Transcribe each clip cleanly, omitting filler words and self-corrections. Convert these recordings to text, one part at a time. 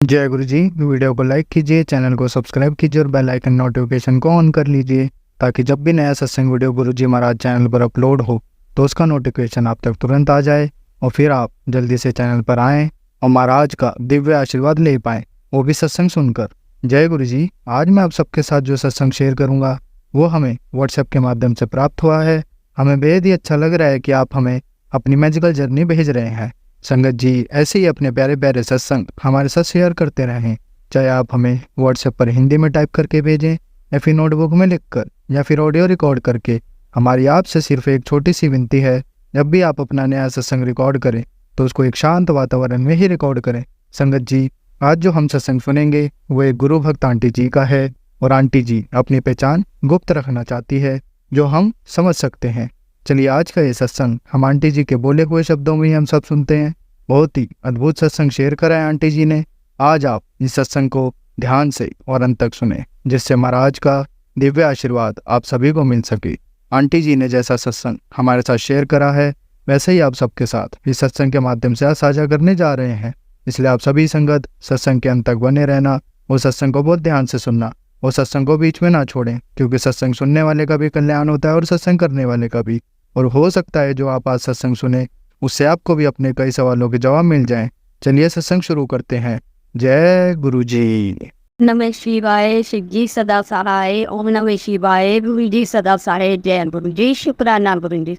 जय गुरु जी। वीडियो को लाइक कीजिए, चैनल को सब्सक्राइब कीजिए और बेल आइकन नोटिफिकेशन को ऑन कर लीजिए ताकि जब भी नया सत्संग वीडियो गुरु जी महाराज चैनल पर अपलोड हो तो उसका नोटिफिकेशन आप तक तुरंत आ जाए और फिर आप जल्दी से चैनल पर आएँ और महाराज का दिव्य आशीर्वाद ले पाएँ, वो भी सत्संग सुनकर। जय गुरु जी। आज मैं आप सबके साथ जो सत्संग शेयर करूँगा वो हमें व्हाट्सएप के माध्यम से प्राप्त हुआ है। हमें बेहद ही अच्छा लग रहा है कि आप हमें अपनी मैजिकल जर्नी भेज रहे हैं। संगत जी ऐसे ही अपने प्यारे प्यारे सत्संग हमारे साथ शेयर करते रहें, चाहे आप हमें व्हाट्सएप पर हिंदी में टाइप करके भेजें या फिर नोटबुक में लिखकर या फिर ऑडियो रिकॉर्ड करके। हमारी आपसे सिर्फ एक छोटी सी विनती है, जब भी आप अपना नया सत्संग रिकॉर्ड करें तो उसको एक शांत वातावरण में ही रिकॉर्ड करें। संगत जी आज जो हम सत्संग सुनेंगे वो एक गुरु भक्त आंटी जी का है और आंटी जी अपनी पहचान गुप्त रखना चाहती है जो हम समझ सकते हैं। चलिए आज का ये सत्संग हम आंटी जी के बोले हुए शब्दों में ही हम सब सुनते हैं। बहुत ही अद्भुत सत्संग शेयर करा है आंटी जी ने। आज आप इस सत्संग को ध्यान से और अंत तक सुने जिससे महाराज का दिव्य आशीर्वाद आप सभी को मिल सके। आंटी जी ने जैसा सत्संग हमारे साथ शेयर करा है वैसे ही आप सबके साथ इस सत्संग के माध्यम से आज साझा करने जा रहे हैं। इसलिए आप सभी संगत सत्संग के अंत तक बने रहना और सत्संग को बहुत ध्यान से सुनना और सत्संग को बीच में ना छोड़ें, क्योंकि सत्संग सुनने वाले का भी कल्याण होता है और सत्संग करने वाले का भी। और हो सकता है जो आप आज सत्संग सुने उससे आपको भी अपने कई सवालों के जवाब मिल जाएं। चलिए सत्संग शुरू करते हैं। जय गुरु जी। नमः शिवाय। शिव जी सदा सहाय। ओम नमः शिवाय। गुरु जी सदा सहाय। जय गुरु जी। शुक्राना गुरु जी।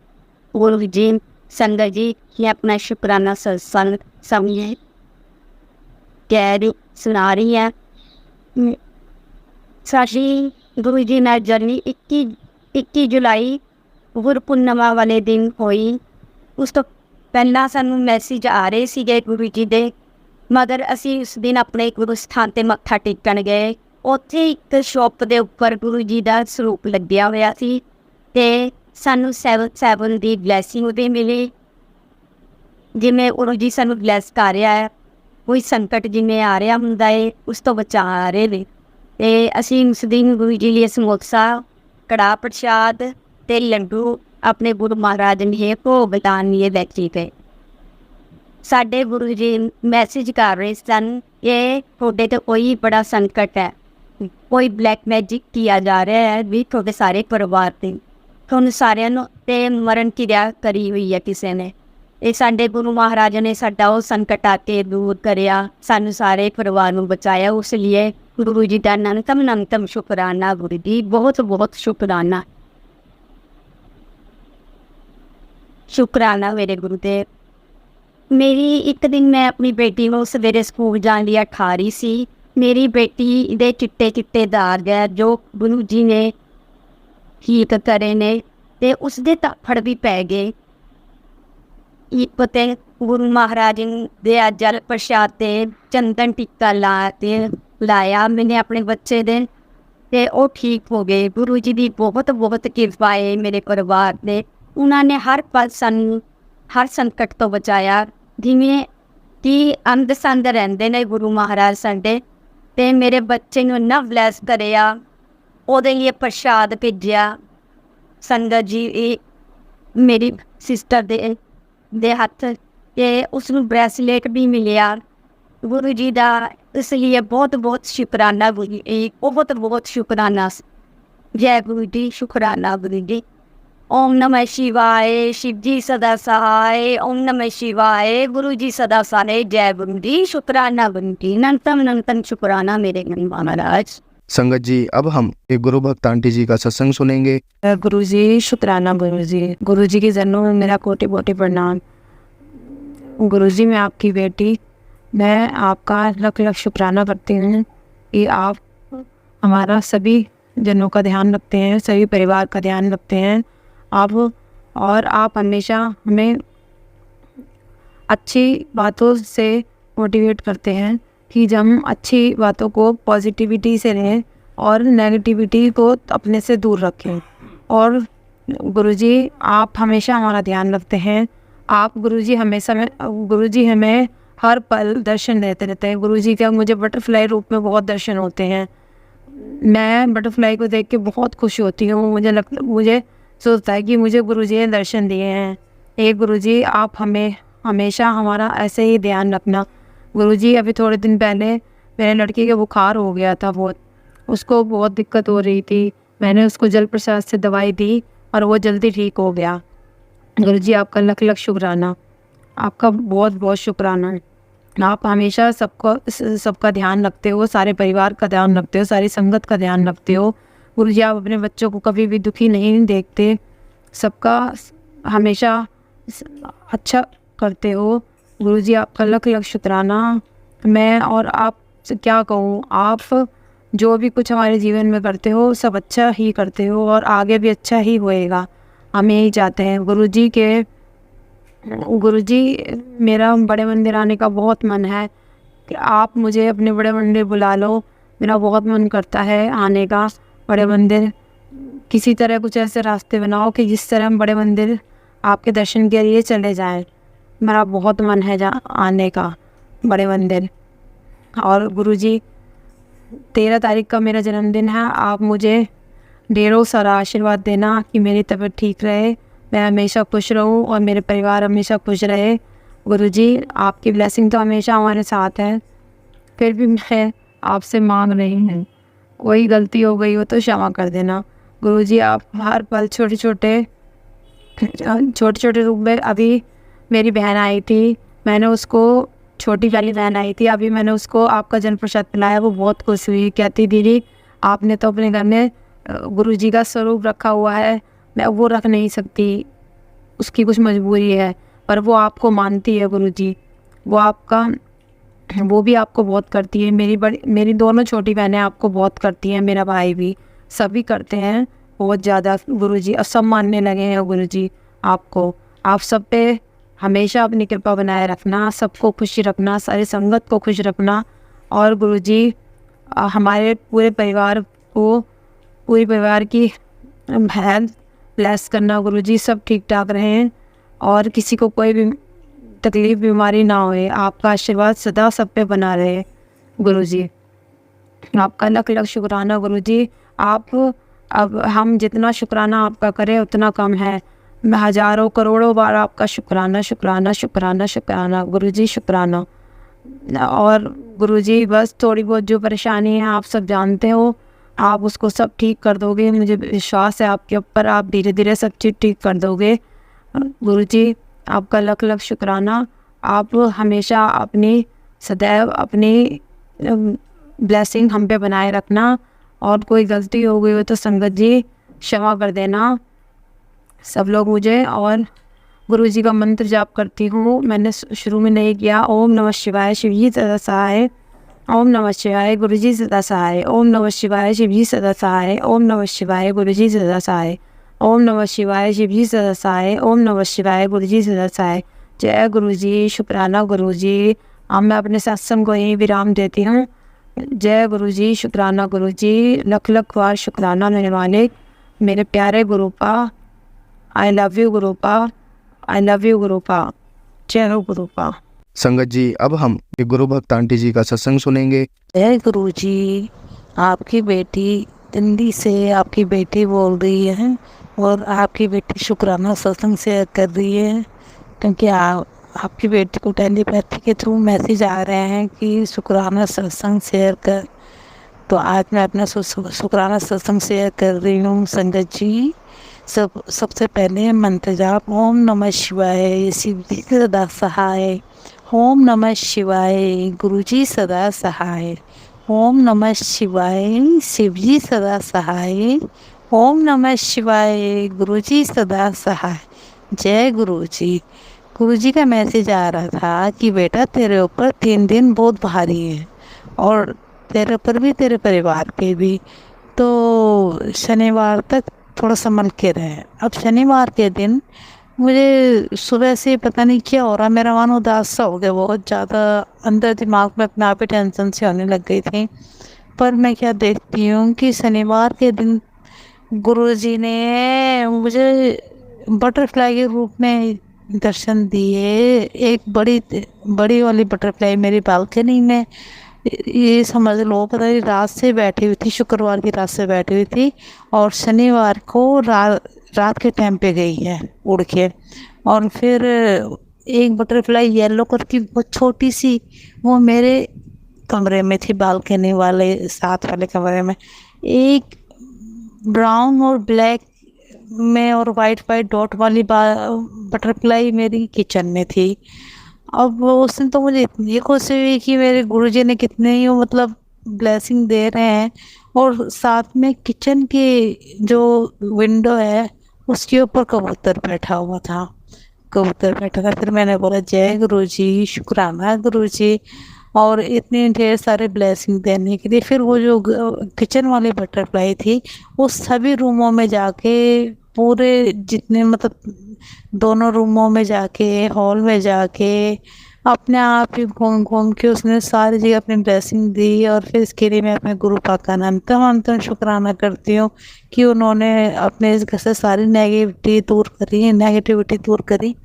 गुरु जी संगत जी ये अपना शुक्राना सत्संग समझे कह रही सुना रही है। साडी गुरु जी ਨਾਲ ਜਰਨੀ 21 ਜੁਲਾਈ ਗੁਰਪੁਰਨਮਾ ਵਾਲੇ ਦਿਨ ਹੋਈ। ਉਸ ਤੋਂ ਪਹਿਲਾਂ ਸਾਨੂੰ ਮੈਸੇਜ ਆ ਰਹੇ ਸੀਗੇ ਗੁਰੂ ਜੀ ਦੇ, ਮਗਰ ਅਸੀਂ ਉਸ ਦਿਨ ਆਪਣੇ ਗੁਰੂ ਸਥਾਨ 'ਤੇ ਮੱਥਾ ਟੇਕਣ ਗਏ। ਉੱਥੇ ਇੱਕ ਸ਼ੌਪ ਦੇ ਉੱਪਰ ਗੁਰੂ ਜੀ ਦਾ ਸਰੂਪ ਲੱਗਿਆ ਹੋਇਆ ਸੀ ਅਤੇ ਸਾਨੂੰ 7 ਦੀ ਬਲੈਸਿੰਗ ਵੀ ਮਿਲੀ। ਜਿਵੇਂ ਗੁਰੂ ਜੀ ਸਾਨੂੰ ਬਲੈਸ ਕਰ ਰਿਹਾ ਹੈ, ਕੋਈ ਸੰਕਟ ਜਿਵੇਂ ਆ ਰਿਹਾ ਹੁੰਦਾ ਹੈ ਉਸ ਤੋਂ ਬਚਾ ਰਹੇ ਨੇ। ਅਤੇ ਅਸੀਂ ਉਸ ਦਿਨ ਗੁਰੂ ਜੀ ਲਈ ਸਮੋਸਾ, ਕੜਾਹ ਪ੍ਰਸ਼ਾਦ ਅਤੇ ਲੱਡੂ ਆਪਣੇ ਗੁਰੂ ਮਹਾਰਾਜ ਨੇ ਭੋਗ ਦਾਨ ਲਈ ਲੈ ਕੇ ਗਏ। ਸਾਡੇ ਗੁਰੂ ਜੀ ਮੈਸੇਜ ਕਰ ਰਹੇ ਸਨ ਕਿ ਤੁਹਾਡੇ 'ਤੇ ਕੋਈ ਬੜਾ ਸੰਕਟ ਹੈ, ਕੋਈ ਬਲੈਕ ਮੈਜਿਕ ਕੀਆ ਜਾ ਰਿਹਾ ਹੈ ਵੀ ਤੁਹਾਡੇ ਸਾਰੇ ਪਰਿਵਾਰ 'ਤੇ, ਤੁਹਾਨੂੰ ਸਾਰਿਆਂ ਨੂੰ 'ਤੇ ਮਰਨ ਕਿਰਿਆ ਕਰੀ ਹੋਈ ਹੈ ਕਿਸੇ ਨੇ। ਇਹ ਸਾਡੇ ਗੁਰੂ ਮਹਾਰਾਜ ਨੇ ਸਾਡਾ ਉਹ ਸੰਕਟ ਆ ਕੇ ਦੂਰ ਕਰਿਆ, ਸਾਨੂੰ ਸਾਰੇ ਪਰਿਵਾਰ ਨੂੰ ਬਚਾਇਆ। ਉਸ ਲਈ ਗੁਰੂ ਜੀ ਦਾ ਅਨੰਤਮ ਸ਼ੁਕਰਾਨਾ। ਗੁਰੂ ਜੀ ਬਹੁਤ ਬਹੁਤ ਸ਼ੁਕਰਾਨਾ, ਸ਼ੁਕਰਾਨਾ ਮੇਰੇ ਗੁਰੂਦੇਵ। ਮੇਰੀ ਇੱਕ ਦਿਨ ਮੈਂ ਆਪਣੀ ਬੇਟੀ ਨੂੰ ਸਵੇਰੇ ਸਕੂਲ ਜਾਣ ਲਈ ਉਠਾ ਰਹੀ ਸੀ। ਮੇਰੀ ਬੇਟੀ ਦੇ ਚਿੱਟੇ ਦਾਗ ਹੈ ਜੋ ਗੁਰੂ ਜੀ ਨੇ ਠੀਕ ਕਰੇ ਨੇ ਅਤੇ ਉਸਦੇ ਧੱਫੜ ਵੀ ਪੈ ਗਏ। ਇੱਕ ਤੇ ਗੁਰੂ ਮਹਾਰਾਜ ਦੇ ਜਲ ਪ੍ਰਸ਼ਾਦ 'ਤੇ ਚੰਦਨ ਟਿੱਕਾ ਲਾਇਆ ਮੈਨੇ ਆਪਣੇ ਬੱਚੇ ਦੇ ਅਤੇ ਉਹ ਠੀਕ ਹੋ ਗਏ। ਗੁਰੂ ਜੀ ਦੀ ਬਹੁਤ ਬਹੁਤ ਕਿਰਪਾ ਹੈ ਮੇਰੇ ਪਰਿਵਾਰ 'ਤੇ। ਉਹਨਾਂ ਨੇ ਹਰ ਪਲ ਸਾਨੂੰ ਹਰ ਸੰਕਟ ਤੋਂ ਬਚਾਇਆ। ਜਿਵੇਂ ਕਿ ਅੰਧ ਸੰਧ ਰਹਿੰਦੇ ਨੇ ਗੁਰੂ ਮਹਾਰਾਜ ਸਾਡੇ, ਅਤੇ ਮੇਰੇ ਬੱਚੇ ਨੂੰ ਇੰਨਾ ਬਲੈਸ ਕਰਿਆ, ਉਹਦੇ ਲਈ ਪ੍ਰਸ਼ਾਦ ਭੇਜਿਆ। ਸੰਗਤ ਜੀ ਇਹ ਮੇਰੀ ਸਿਸਟਰ ਦੇ ਹੱਥ ਅਤੇ ਉਸਨੂੰ ਬ੍ਰੈਸਲੇਟ ਵੀ ਮਿਲਿਆ ਗੁਰੂ ਜੀ ਦਾ। ਇਸ ਲਈ ਬਹੁਤ ਬਹੁਤ ਸ਼ੁਕਰਾਨਾ ਗੁਰੂ ਜੀ, ਬਹੁਤ ਬਹੁਤ ਸ਼ੁਕਰਾਨਾ। ਜੈ ਗੁਰੂ ਜੀ। ਸ਼ੁਕਰਾਨਾ ਗੁਰੂ ਜੀ। ओम नमः शिवाय। शिव जी सदा सहाय। ओम नमः शिवाय। गुरु जी सदा सहाय। जय गुरु जी। शुक्राना गुरु जी। अनंतम शुक्राना मेरे गुरु महाराज। संगत जी अब हम एक गुरु भक्त आंटी जी का सत्संग सुनेंगे। गुरु जी शुक्राना गुरु जी। गुरु जी के चरणों में मेरा कोटि कोटि प्रणाम। गुरु जी मैं आपकी बेटी, मैं आपका लख लख शुक्राना करती हूँ कि आप हमारा सभी जनों का ध्यान रखते हैं, सभी परिवार का ध्यान रखते हैं आप हमेशा हमें अच्छी बातों से मोटिवेट करते हैं कि जब हम अच्छी बातों को पॉजिटिविटी से लें और नेगेटिविटी को अपने से दूर रखें। और गुरुजी आप हमेशा हमारा ध्यान रखते हैं। आप गुरुजी हमें हर पल दर्शन देते रहते हैं। गुरुजी का मुझे बटरफ्लाई रूप में बहुत दर्शन होते हैं। मैं बटरफ्लाई को देख के बहुत खुश होती हूँ। मुझे सोचता है कि मुझे गुरुजी ने दर्शन दिए हैं। एक गुरुजी आप हमें हमेशा हमारा ऐसे ही ध्यान रखना। गुरुजी अभी थोड़े दिन पहले मेरे लड़के के बुखार हो गया था बहुत, उसको बहुत दिक्कत हो रही थी। मैंने उसको जल प्रसाद से दवाई दी और वो जल्दी ठीक हो गया। गुरुजी आपका लख लख शुक्राना, आपका बहुत बहुत शुक्राना। आप हमेशा सबका ध्यान रखते हो, सारे परिवार का ध्यान रखते हो, सारी संगत का ध्यान रखते हो। गुरुजी आप अपने बच्चों को कभी भी दुखी नहीं देखते, सबका हमेशा अच्छा करते हो। गुरुजी आपका लख लख शुक्राना। मैं और आप से क्या कहूँ, आप जो भी कुछ हमारे जीवन में करते हो सब अच्छा ही करते हो और आगे भी अच्छा ही होएगा, हम यही चाहते हैं। गुरुजी मेरा बड़े मंदिर आने का बहुत मन है कि आप मुझे अपने बड़े मंदिर बुला लो। मेरा बहुत मन करता है आने का बड़े मंदिर। किसी तरह कुछ ऐसे रास्ते बनाओ कि जिस तरह हम बड़े मंदिर आपके दर्शन के लिए चले जाएं। मेरा बहुत मन है आने का बड़े मंदिर। और गुरुजी 13 तारीख का मेरा जन्मदिन है, आप मुझे ढेरों सारा आशीर्वाद देना कि मेरी तबीयत ठीक रहे, मैं हमेशा खुश रहूं और मेरे परिवार हमेशा खुश रहे। गुरुजी आपकी ब्लेसिंग तो हमेशा हमारे साथ है, फिर भी मैं आपसे मांग रही हूँ, कोई गलती हो गई हो तो क्षमा कर देना। गुरुजी आप हर पल छोटे छोटे रूप में, अभी मेरी बहन आई थी, मैंने उसको, छोटी वाली बहन आई थी, अभी मैंने उसको आपका जल प्रसाद पिलाया, वो बहुत खुश हुई। कहती दीदी आपने तो अपने घर में गुरुजी का स्वरूप रखा हुआ है, मैं वो रख नहीं सकती, उसकी कुछ मजबूरी है, पर वो आपको मानती है गुरुजी, वो भी आपको बहुत करती है। मेरी दोनों छोटी बहनें आपको बहुत करती हैं, मेरा भाई भी, सभी करते हैं बहुत ज़्यादा गुरुजी, और सब मानने लगे हैं गुरुजी आपको। आप सब पे हमेशा अपनी कृपा बनाए रखना, सबको खुश रखना, सारी संगत को खुश रखना। और गुरुजी हमारे पूरे परिवार की हेल्थ ब्लेस करना गुरुजी, सब ठीक ठाक रहें और किसी को कोई भी तकलीफ बीमारी ना होए। आपका आशीर्वाद सदा सब पे बना रहे गुरुजी। आपका लख लख शुक्राना गुरुजी। अब हम जितना शुक्राना आपका करें उतना कम है। मैं हजारों करोड़ों बार आपका शुक्राना शुक्राना शुक्राना शुक्राना गुरुजी, शुक्राना। और गुरुजी बस थोड़ी बहुत जो परेशानी है आप सब जानते हो, आप उसको सब ठीक कर दोगे, मुझे विश्वास है आपके ऊपर, आप धीरे धीरे सब चीज़ ठीक कर दोगे। गुरुजी आपका लख लख शुक्राना। आप हमेशा सदैव अपनी ब्लेसिंग हम पे बनाए रखना, और कोई गलती हो गई हो तो संगत जी क्षमा कर देना सब लोग मुझे। और गुरुजी का मंत्र जाप करती हूँ, मैंने शुरू में नहीं किया। ओम नमः शिवाय, शिवजी सदा सहाय। ओम नमः शिवाय, गुरुजी सदा सहाय। ओम नमः शिवाय, शिवजी सदा सहाय। ओम नमः शिवाय, गुरुजी सदा सहाय। ओम नमः शिवाय, शिवजी सदा सहाय। ओम नमः शिवाय, गुरुजी सदा सहाय। जय गुरुजी, शुक्राना गुरुजी। अब मैं अपने सत्संग को यही विराम देती हूँ। जय गुरुजी, शुक्राना गुरुजी, लख लख बार शुक्राना मेरे मालिक, मेरे प्यारे Gurupa. I love you Gurupa, I love you Gurupa. जय हो गुरुपा। संगत जी अब हम एक गुरु भक्त आंटी जी का सत्संग सुनेंगे। जय गुरुजी, आपकी बेटी दिल्ली से आपकी बेटी बोल रही है और आपकी बेटी शुक्राना सत्संग शेयर कर रही है, क्योंकि आपकी बेटी को टेलीपैथी के थ्रू मैसेज आ रहे हैं कि शुक्राना सत्संग शेयर कर। तो आज मैं अपना शुक्राना सत्संग शेयर कर रही हूँ। संगत जी सबसे पहले मंत्र जाप, ओम नमः शिवाय, शिव जी सदा सहाय। ओम नमः शिवाय, गुरुजी सदा सहाय। ओम नमः शिवाय, शिवजी सदा सहाय। ओम नमः शिवाय, गुरुजी सदा सहाय। जय गुरुजी। गुरुजी का मैसेज आ रहा था कि बेटा तेरे ऊपर 3 दिन बहुत भारी है, और तेरे ऊपर भी तेरे परिवार के भी, तो शनिवार तक थोड़ा संभल के रहे। अब शनिवार के दिन मुझे सुबह से पता नहीं क्या हो रहा, मेरा मन उदास सा हो गया, बहुत ज़्यादा अंदर दिमाग में अपने आप ही टेंशन से होने लग गई थी। पर मैं क्या देखती हूँ कि शनिवार के दिन गुरुजी ने मुझे बटरफ्लाई के रूप में दर्शन दिए। एक बड़ी वाली बटरफ्लाई मेरी बालकनी में, ये समझ लो पता नहीं रात से बैठी हुई थी, शुक्रवार की रात से बैठी हुई थी, और शनिवार को रात के टाइम पे गई है उड़ के। और फिर एक बटरफ्लाई येलो कलर की बहुत छोटी सी, वो मेरे कमरे में थी, बालकनी वाले साथ वाले कमरे में। एक ब्राउन और ब्लैक में और वाइट वाइट डॉट वाली बटरफ्लाई मेरी किचन में थी। अब उस दिन तो मुझे इतनी खुशी हुई कि मेरे गुरुजी ने कितने ही मतलब ब्लेसिंग दे रहे हैं। और साथ में किचन की जो विंडो है उसके ऊपर कबूतर बैठा हुआ था, कबूतर बैठा था। फिर मैंने बोला जय गुरुजी, शुक्राना गुरुजी, और इतने ढेर सारे ब्लेसिंग देने के लिए। फिर वो जो किचन वाली बटरफ्लाई थी वो सभी रूमों में जाके, पूरे जितने मतलब दोनों रूमों में जाके, हॉल में जाके अपने आप ही घूम घूम के उसने सारी जगह अपनी ब्लेसिंग दी। और फिर इसके लिए मैं अपने गुरु पाक का अनंतम शुक्राना करती हूँ कि उन्होंने अपने इस घर से सारी नेगेटिविटी दूर करी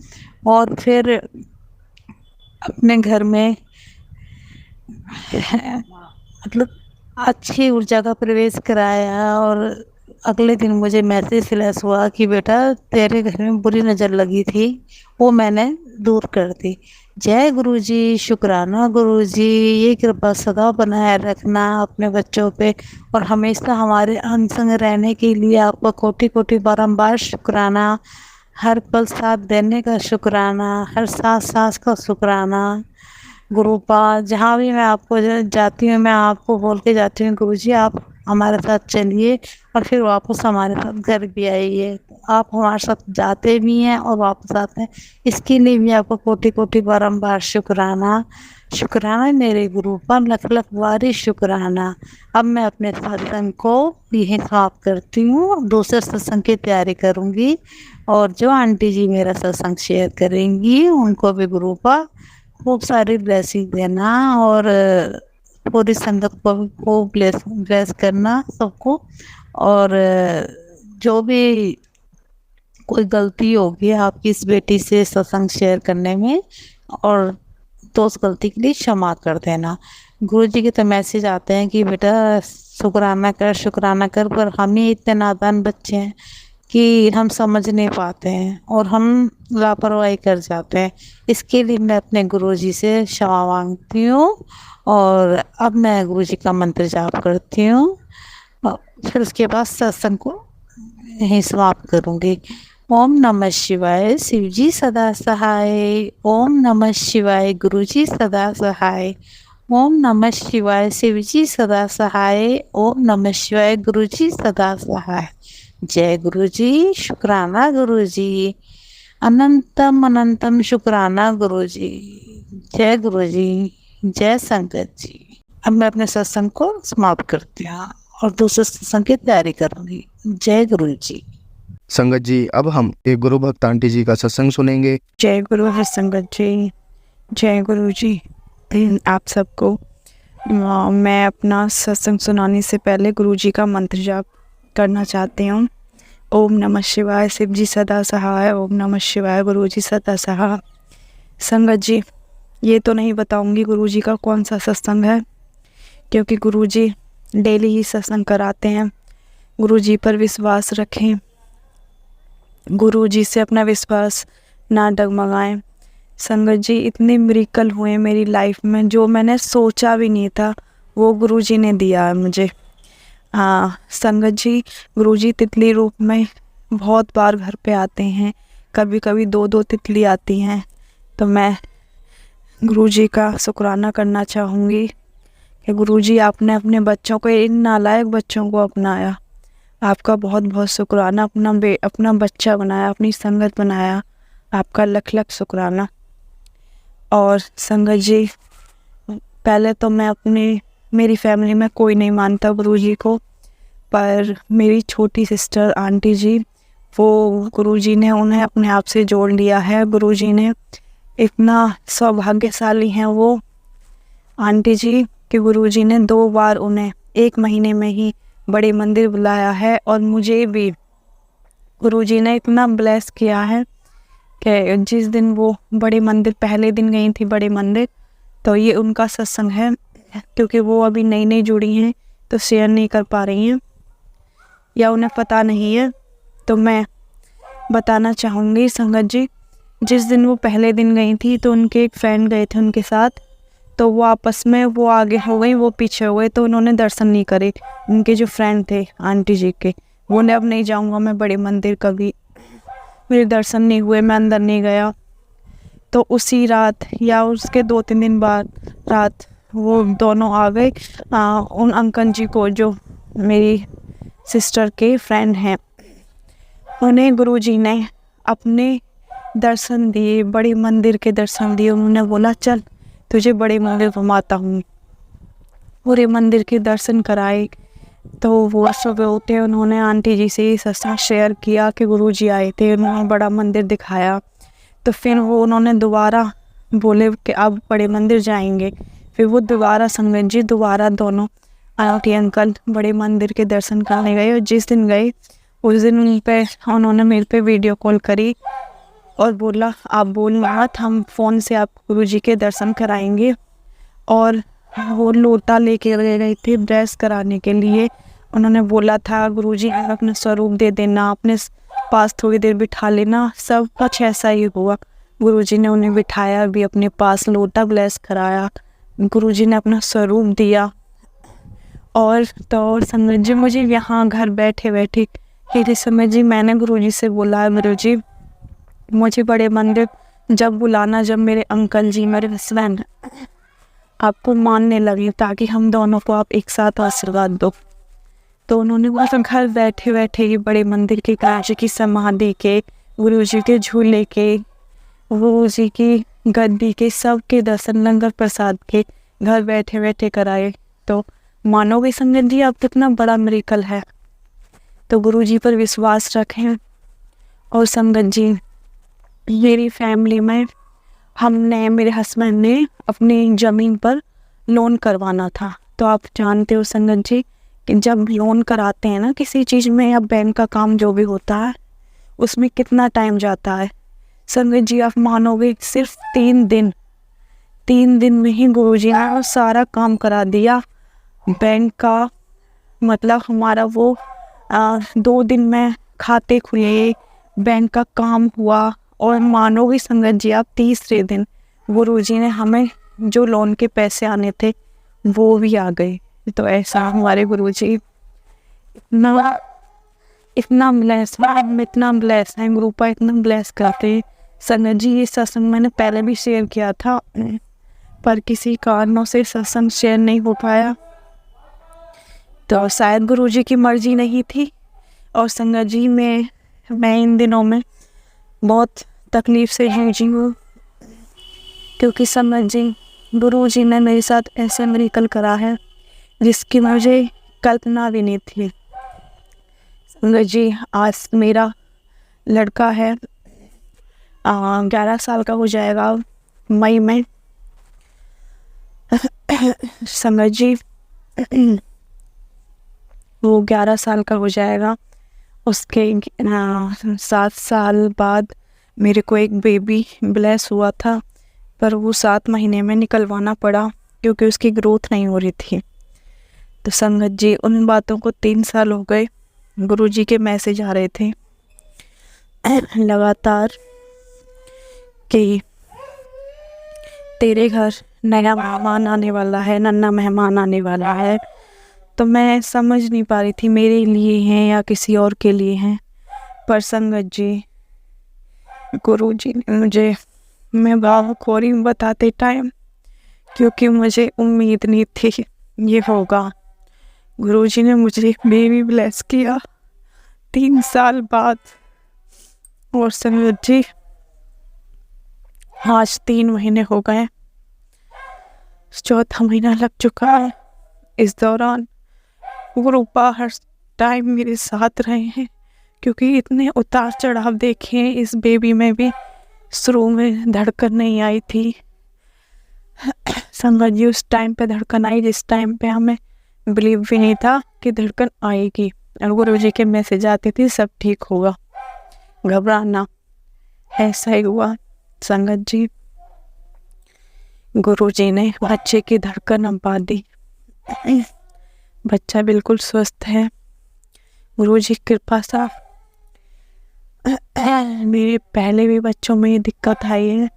और फिर अपने घर में मतलब अच्छी ऊर्जा का प्रवेश कराया। और अगले दिन मुझे मैसेज फ्लैश हुआ कि बेटा तेरे घर में बुरी नज़र लगी थी, वो मैंने दूर कर दी। जय गुरुजी, शुक्राना गुरुजी, ये कृपा सदा बनाए रखना अपने बच्चों पे और हमेशा हमारे संग रहने के लिए आपका कोटि कोटि बारंबार शुक्राना। हर पल साथ देने का शुक्राना, हर सांस सांस का शुक्राना। गुरुपा जहाँ भी मैं आपको जाती हूँ, मैं आपको बोल के जाती हूँ गुरुजी आप हमारे साथ चलिए और फिर वापस हमारे साथ घर भी आइए। आप हमारे साथ जाते भी हैं और वापस आते हैं, इसके लिए भी आपको कोटि कोटि बारंबार शुक्राना। शुक्राना मेरे गुरुपा, लख लख बारी शुक्राना। अब मैं अपने सत्संग को यहीं समाप्त करती हूँ, दूसरे सत्संग की तैयारी करूँगी और जो आंटी जी मेरा सत्संग शेयर करेंगी उनको भी गुरुपा खूब सारी ब्लेसिंग देना और पूरी संगत को ब्लेस करना सबको। और जो भी कोई गलती होगी आपकी इस बेटी से सत्संग शेयर करने में, और तो उस गलती के लिए क्षमा कर देना। गुरु जी के तो मैसेज आते हैं कि बेटा शुक्राना कर, पर हम ही इतने नादान बच्चे हैं कि हम समझ नहीं पाते हैं और हम लापरवाही कर जाते हैं। इसके लिए मैं अपने गुरुजी से क्षमा मांगती हूँ और अब मैं गुरुजी का मंत्र जाप करती हूँ और फिर उसके बाद सत्संग को यहीं समाप्त करूँगी। ओम नमः शिवाय, शिवजी सदा सहाय। ओम नमः शिवाय, गुरुजी सदा सहाय। ओम नमः शिवाय, शिवजी सदा सहाय। ओम नमः शिवाय, गुरुजी सदा सहाय। जय गुरुजी, शुक्राना गुरुजी, अनंतम अनंतम शुक्राना गुरुजी। जय गुरुजी, जय संगत जी। अब मैं अपने सत्संग को समाप्त करती हूँ और दूसरे सत्संग की तैयारी करूँगी। जय गुरुजी। संगत जी, अब हम एक गुरु भक्त आंटी जी का सत्संग सुनेंगे। जय गुरु हर संगत जी, जय गुरु जी। आप सबको मैं अपना सत्संग सुनाने से पहले गुरु जी का मंत्र जाप करना चाहती हूँ। ओम नमः शिवाय, शिव जी सदा सहाय। ओम नमः शिवाय, गुरु जी सदा सहाय। संगत जी, ये तो नहीं बताऊंगी गुरु जी का कौन सा सत्संग है, क्योंकि गुरु जी डेली ही सत्संग कराते हैं। गुरु जी पर विश्वास रखें, गुरु जी से अपना विश्वास ना डगमगाएं। संगत जी, इतने मिरेकल हुए मेरी लाइफ में, जो मैंने सोचा भी नहीं था वो गुरु जी ने दिया है मुझे। हाँ संगत जी, गुरु जी तितली रूप में बहुत बार घर पे आते हैं, कभी कभी 2-2 तितली आती हैं। तो मैं गुरु जी का शुक्राना करना चाहूँगी कि गुरु जी आपने अपने बच्चों को, इन नालायक बच्चों को अपनाया। आपका बहुत बहुत शुक्राना, अपना बच्चा बनाया, अपनी संगत बनाया, आपका लख लख शुक्राना। और संगत जी, पहले तो मैं मेरी फैमिली में कोई नहीं मानता गुरु जी को, पर मेरी छोटी सिस्टर आंटी जी, वो गुरु जी ने उन्हें अपने आप से जोड़ लिया है। गुरु जी ने इतना सौभाग्यशाली हैं वो आंटी जी कि गुरु जी ने 2 बार उन्हें 1 महीने में ही बड़े मंदिर बुलाया है। और मुझे भी गुरु जी ने इतना ब्लेस किया है कि जिस दिन वो बड़े मंदिर, पहले दिन गई थी बड़े मंदिर, तो ये उनका सत्संग है, क्योंकि वो अभी नई नई जुड़ी हैं तो शेयर नहीं कर पा रही हैं या उन्हें पता नहीं है। तो मैं बताना चाहूँगी संगत जी, जिस दिन वो पहले दिन गई थी तो उनके एक फ्रेंड गए थे उनके साथ, तो वो आपस में वो आगे हो गई, वो पीछे हो गए, तो उन्होंने दर्शन नहीं करे। उनके जो फ्रेंड थे आंटी जी के, वो ने अब नहीं जाऊंगा मैं बड़े मंदिर कभी, मेरे दर्शन नहीं हुए, मैं अंदर नहीं गया। तो उसी रात या उसके 2-3 दिन बाद रात वो दोनों आ गए उन अंकल जी को, जो मेरी सिस्टर के फ्रेंड हैं, उन्हें गुरुजी ने अपने दर्शन दिए, बड़े मंदिर के दर्शन दिए। उन्होंने बोला चल तुझे बड़े मंदिर घुमाता हूँ, पूरे मंदिर के दर्शन कराए। तो वो सुबह उठे, उन्होंने आंटी जी से सत्संग शेयर किया कि गुरुजी आए थे, उन्होंने बड़ा मंदिर दिखाया। तो फिर वो उन्होंने दोबारा बोले कि अब बड़े मंदिर जाएंगे। फिर वो दोबारा संगत जी दोबारा दोनों आंटी अंकल बड़े मंदिर के दर्शन करने गए। और जिस दिन गए उस दिन उन पे उन्होंने मेरे पे वीडियो कॉल करी और बोला आप बोल मत, हम फ़ोन से आप गुरुजी के दर्शन कराएंगे। और वो लोटा लेके गए थे ड्रेस कराने के लिए। उन्होंने बोला था गुरुजी अपना स्वरूप दे देना, अपने पास थोड़ी देर बिठा लेना। सब कुछ ऐसा ही हुआ, गुरुजी ने उन्हें बिठाया भी अपने पास, लोटा ब्लेस कराया, गुरुजी ने अपना स्वरूप दिया। और तो और संगत जी मुझे यहाँ घर बैठे बैठे मेरे समय जी मैंने गुरुजी से बोला गुरुजी मुझे बड़े मंदिर जब बुलाना, जब मेरे अंकल जी मेरे हस्बैंड आपको मानने लगे, ताकि हम दोनों को आप एक साथ आशीर्वाद दो। तो उन्होंने वहाँ घर बैठे बैठे ही बड़े मंदिर के, कांच की समाधि के, गुरुजी के झूले के, गुरुजी की गद्दी के, सब के दर्शन लंगर प्रसाद के घर बैठे बैठे कराए। तो मानोगे संगत जी अब कितना बड़ा मिरेकल है। तो गुरुजी पर विश्वास रखें। और संगत जी मेरी फैमिली में हमने, मेरे हस्बैंड ने अपनी ज़मीन पर लोन करवाना था। तो आप जानते हो संगत जी कि जब लोन कराते हैं ना किसी चीज़ में या बैंक का काम जो भी होता है उसमें कितना टाइम जाता है। संगत जी आप मानोगे सिर्फ 3 दिन में ही गुरुजी ने सारा काम करा दिया बैंक का। मतलब हमारा वो 2 दिन में खाते खुले, बैंक का काम हुआ। और मानोगे संगत जी आप तीसरे दिन गुरुजी ने हमें जो लोन के पैसे आने थे वो भी आ गए। तो ऐसा हमारे गुरुजी इतना ब्लेस है, हम इतना ब्लेस हैं, ग्रुपा इतना ब्लेस करते हैं। संगत जी ये सत्संग मैंने पहले भी शेयर किया था पर किसी कारणों से सत्संग शेयर नहीं हो पाया। तो शायद गुरुजी की मर्जी नहीं थी। और संगत जी मैं इन दिनों में बहुत तकलीफ़ से जी हूँ, क्योंकि संगत जी गुरुजी ने मेरे साथ ऐसे मिरेकल करा है जिसकी मुझे कल्पना भी नहीं थी। संगत जी आज मेरा लड़का है 11 साल का हो जाएगा मई में। संगत जी वो 11 साल का हो जाएगा। उसके 7 साल बाद मेरे को एक बेबी ब्लेस हुआ था, पर वो 7 महीने में निकलवाना पड़ा क्योंकि उसकी ग्रोथ नहीं हो रही थी। तो संगत जी उन बातों को 3 साल हो गए। गुरुजी के मैसेज आ रहे थे लगातार कि तेरे घर नया मेहमान आने वाला है, नन्हा मेहमान आने वाला है। तो मैं समझ नहीं पा रही थी मेरे लिए हैं या किसी और के लिए हैं। पर संगत जी गुरुजी ने मुझे, मैं भावुक बताते टाइम, क्योंकि मुझे उम्मीद नहीं थी ये होगा। गुरुजी ने मुझे बेबी ब्लेस किया 3 साल बाद। और संगत जी आज 3 महीने हो गए, 4था महीना लग चुका है। इस दौरान गुरुपा हर टाइम मेरे साथ रहे हैं, क्योंकि इतने उतार चढ़ाव देखे हैं। इस बेबी में भी शुरू में धड़कन नहीं आई थी संगत जी, उस टाइम पे धड़कन आई जिस टाइम पे हमें बिलीव भी नहीं था कि धड़कन आएगी। और गुरुजी के मैसेज आते थे सब ठीक होगा, घबराना। ऐसा ही हुआ संगत जी। गुरुजी ने बच्चे की धड़कन अंपा दी, बच्चा बिल्कुल स्वस्थ है गुरुजी की कृपा से। मेरे पहले भी बच्चों में ये दिक्कत आई है।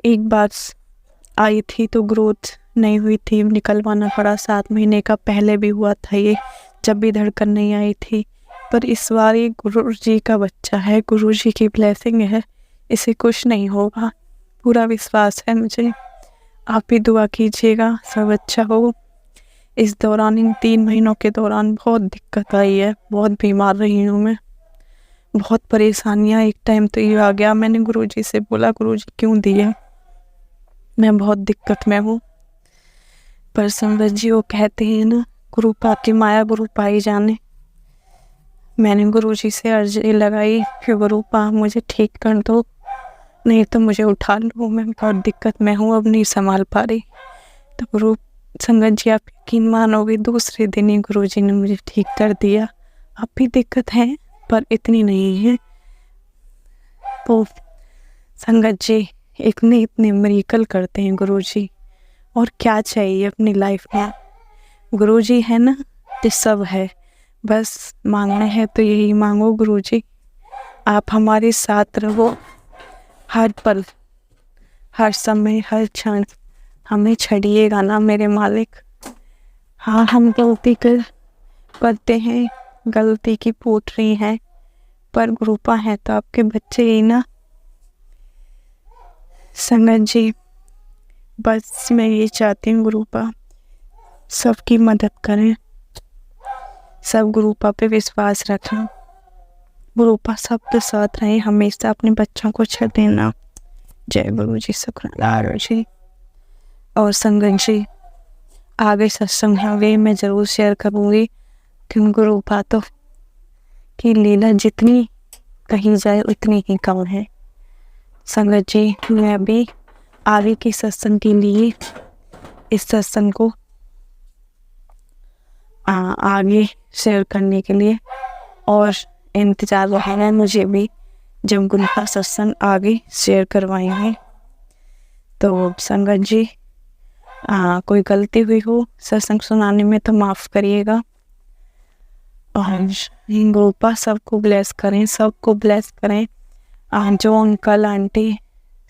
एक बार आई थी तो ग्रोथ नहीं हुई थी, निकलवाना पड़ा। 7 महीने का पहले भी हुआ था ये, जब भी धड़कन नहीं आई थी। पर इस बार ये गुरु जी का बच्चा है, गुरु जी की ब्लेसिंग है, इसे कुछ नहीं होगा, पूरा विश्वास है मुझे। आप भी दुआ कीजिएगा सब अच्छा हो। इस दौरान, इन 3 महीनों के दौरान बहुत दिक्कत आई है, बहुत बीमार रही हूँ मैं, बहुत परेशानियाँ। एक टाइम तो ये आ गया, मैंने गुरुजी से बोला गुरुजी क्यों दिए, मैं बहुत दिक्कत में हूँ। पर संगत जी वो कहते हैं ना, गुरु की माया गुरु पाई जाने। मैंने गुरुजी से अर्जी लगाई कि गुरु मुझे ठीक कर दो, नहीं तो मुझे उठा लो, मैं बहुत दिक्कत में हूँ, अब नहीं संभाल पा रही। तो गुरु संगत जी आप यकीन मानोगे, दूसरे दिन ही गुरुजी ने मुझे ठीक कर दिया। अब भी दिक्कत है पर इतनी नहीं है। तो संगत जी इतने इतने मिरेकल करते हैं गुरुजी, और क्या चाहिए अपनी लाइफ में। गुरुजी है ना तो सब है, बस मांगना है तो यही मांगो गुरुजी, आप हमारे साथ रहो हर पल, हर समय, हर क्षण। हमें छड़िएगा ना मेरे मालिक। हाँ, हम गलती करते हैं, गलती की पोटरी है, पर गुरुपा है तो आपके बच्चे ही ना। संगत जी बस मैं ये चाहती हूँ गुरुपा सबकी मदद करें, सब गुरुपा पे विश्वास रखें, गुरुपा सबके साथ रहें, हमेशा अपने बच्चों को छड़ देना। जय गुरु जी, शुक्राना जी। और संगत जी आगे सत्संग होंगे, मैं ज़रूर शेयर करूँगी कि गुरुपा तो की लीला जितनी कही जाए उतनी ही कम है। संगत जी मैं अभी आगे की सत्संग के लिए इस सत्संग को आगे शेयर करने के लिए और इंतज़ार रहेगा मुझे भी, जब गुरु का सत्संग आगे शेयर करवाएंगे। तो संगत जी कोई गलती हुई हो सत्संग सुनाने में तो माफ़ करिएगा। और गुरुपा सबको ब्लेस करें, सबको ब्लेस करें। जो अंकल आंटी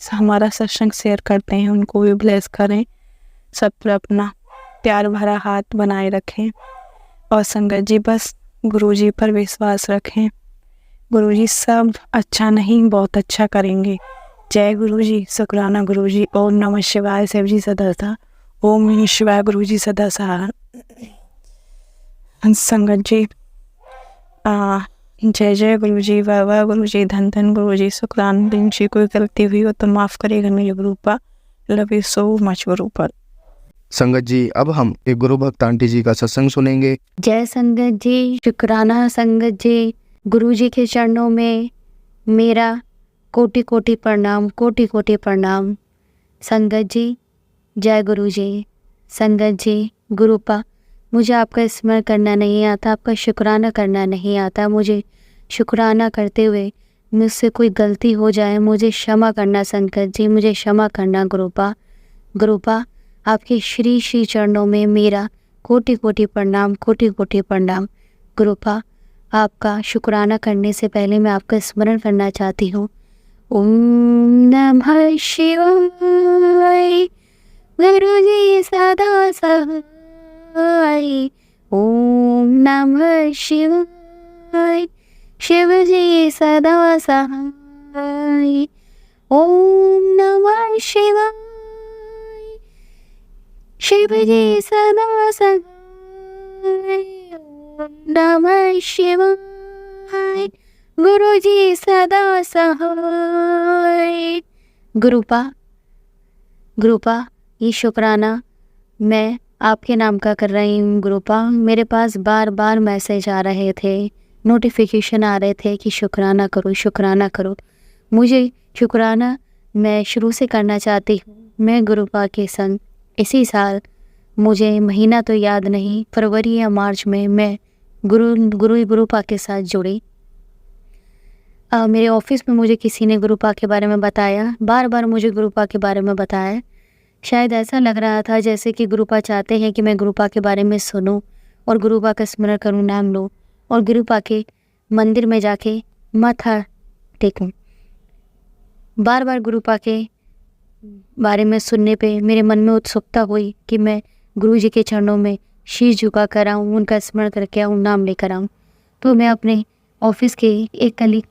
हमारा सत्संग शेयर करते हैं उनको भी ब्लेस करें, सब पर अपना प्यार भरा हाथ बनाए रखें। और संगत जी बस गुरुजी पर विश्वास रखें, गुरुजी सब अच्छा नहीं बहुत अच्छा करेंगे। जय गुरुजी, शुक्राना गुरुजी। ओम नमः शिवाय, शिव जी सदा सा। ओम नमः शिवाय, गुरुजी सदा सा। संगत जी जय जय गुरुजी, वाह वाह गुरुजी, धन धन गुरुजी, शुक्राना दिन जी। कोई गलती हुई हो तो माफ़ करिएगा मेरे गुरुपा। Love you so much गुरुपा। संगत जी अब हम एक गुरु भक्त आंटी जी का सत्संग सुनेंगे। जय संगत जी, शुक्राना संगत जी। गुरु जी के चरणों में मेरा कोटि कोटि प्रणाम, कोटि कोटि प्रणाम। संगत जी जय गुरु जी। संगत जी गुरुपा मुझे आपका स्मरण करना नहीं आता, आपका शुक्राना करना नहीं आता। मुझे शुक्राना करते हुए मुझसे कोई गलती हो जाए मुझे क्षमा करना संगत जी, मुझे क्षमा करना गुरुपा। गुरुपा आपके श्री श्री चरणों में मेरा कोटि कोटि प्रणाम, कोटि कोटि प्रणाम। गुरुपा आपका शुक्राना करने से पहले मैं आपका स्मरण करना चाहती हूँ। ओम नमः शिवाय, गुरु जी सदा सहाय। ओम नमः शिवाय, शिव जी सदा सहाय। ओम नमः शिवाय, शिव जी सदा सहाय। ओम नमः शिवाय, गुरु जी सदा सहाय। गुरुपा ये शुक्राना मैं आपके नाम का कर रही हूँ गुरुपा। मेरे पास बार बार मैसेज आ रहे थे, नोटिफिकेशन आ रहे थे कि शुक्राना करो, शुक्राना करो। मुझे शुक्राना मैं शुरू से करना चाहती हूँ। मैं गुरुपा के संग इसी साल, मुझे महीना तो याद नहीं, फरवरी या मार्च में मैं गुरुपा के साथ जुड़ी। मेरे ऑफिस में मुझे किसी ने गुरुपा के बारे में बताया, बार बार मुझे गुरुपा के बारे में बताया। शायद ऐसा लग रहा था जैसे कि गुरुपा चाहते हैं कि मैं गुरुपा के बारे में सुनूं और गुरुपा का स्मरण करूं, नाम लूं और गुरुपा के मंदिर में जाके माथा टेकूं। बार बार गुरुपा के बारे में सुनने पे मेरे मन में उत्सुकता हुई कि मैं गुरुजी के चरणों में शीश झुका कर आऊँ, उनका स्मरण करके आऊँ, नाम लेकर आऊँ। तो मैं अपने ऑफिस के एक कलीग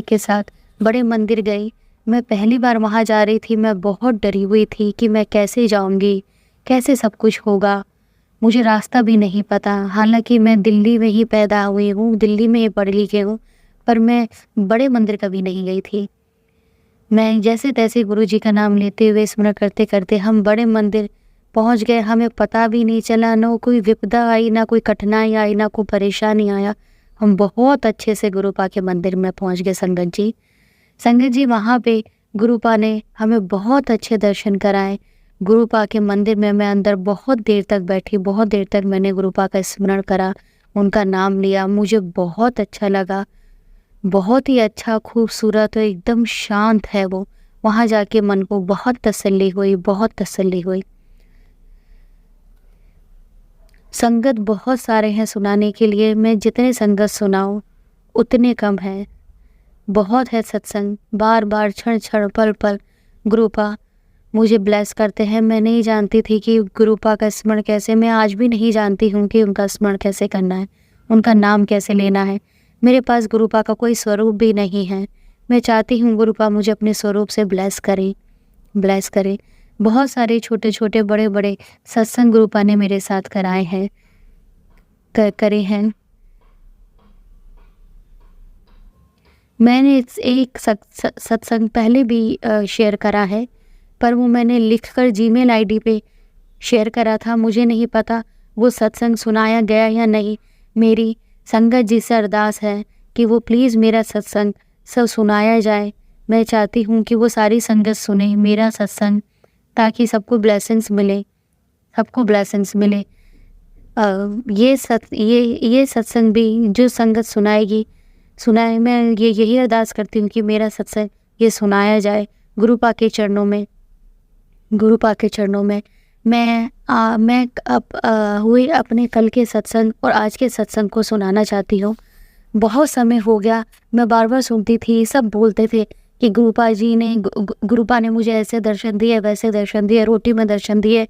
के साथ बड़े मंदिर गई। मैं पहली बार वहाँ जा रही थी। मैं बहुत डरी हुई थी कि मैं कैसे जाऊँगी, कैसे सब कुछ होगा। मुझे रास्ता भी नहीं पता। हालांकि मैं दिल्ली में ही पैदा हुई हूँ, दिल्ली में ही पढ़ी लिखी हूँ, पर मैं बड़े मंदिर कभी नहीं गई थी। मैं जैसे तैसे गुरुजी का नाम लेते हुए स्मरण करते करते हम बड़े मंदिर पहुँच गए। हमें पता भी नहीं चला, ना कोई विपदा आई, ना कोई कठिनाई आई, ना कोई परेशानी आया। हम बहुत अच्छे से गुरुपा के मंदिर में पहुँच गए। संगत जी वहाँ पे गुरुपा ने हमें बहुत अच्छे दर्शन कराए। गुरुपा के मंदिर में मैं अंदर बहुत देर तक बैठी, बहुत देर तक मैंने गुरुपा का स्मरण करा, उनका नाम लिया। मुझे बहुत अच्छा लगा, बहुत ही अच्छा, खूबसूरत और एकदम शांत है वो। वहाँ जाके मन को बहुत तसल्ली हुई, बहुत तसल्ली हुई। संगत बहुत सारे हैं सुनाने के लिए, मैं जितने संगत सुनाऊं उतने कम है। बहुत है सत्संग, बार बार क्षण क्षण पल पल गुरुपा मुझे ब्लेस करते हैं। मैं नहीं जानती थी कि गुरुपा का स्मरण कैसे, मैं आज भी नहीं जानती हूँ कि उनका स्मरण कैसे करना है, उनका नाम कैसे लेना है। मेरे पास गुरुपा का कोई स्वरूप भी नहीं है। मैं चाहती हूँ गुरुपा मुझे अपने स्वरूप से ब्लेस करे। बहुत सारे छोटे छोटे बड़े बड़े सत्संग गुरुपा ने मेरे साथ कराए हैं, करे हैं। मैंने एक सत्संग पहले भी शेयर करा है, पर वो मैंने लिखकर जीमेल आईडी पे शेयर करा था। मुझे नहीं पता वो सत्संग सुनाया गया या नहीं। मेरी संगत जी से अरदास है कि वो प्लीज़ मेरा सत्संग सब सुनाया जाए। मैं चाहती हूँ कि वो सारी संगत सुने मेरा सत्संग, ताकि सबको ब्लेसिंग्स मिले। ये सत्संग भी जो संगत सुनाए, मैं यही अरदास करती हूँ कि मेरा सत्संग ये सुनाया जाए गुरुपा के चरणों में। मैं हुए अपने कल के सत्संग और आज के सत्संग को सुनाना चाहती हूँ। बहुत समय हो गया, मैं बार बार सुनती थी, सब बोलते थे कि गुरुपा ने मुझे ऐसे दर्शन दिए, वैसे दर्शन दिए, रोटी में दर्शन दिए,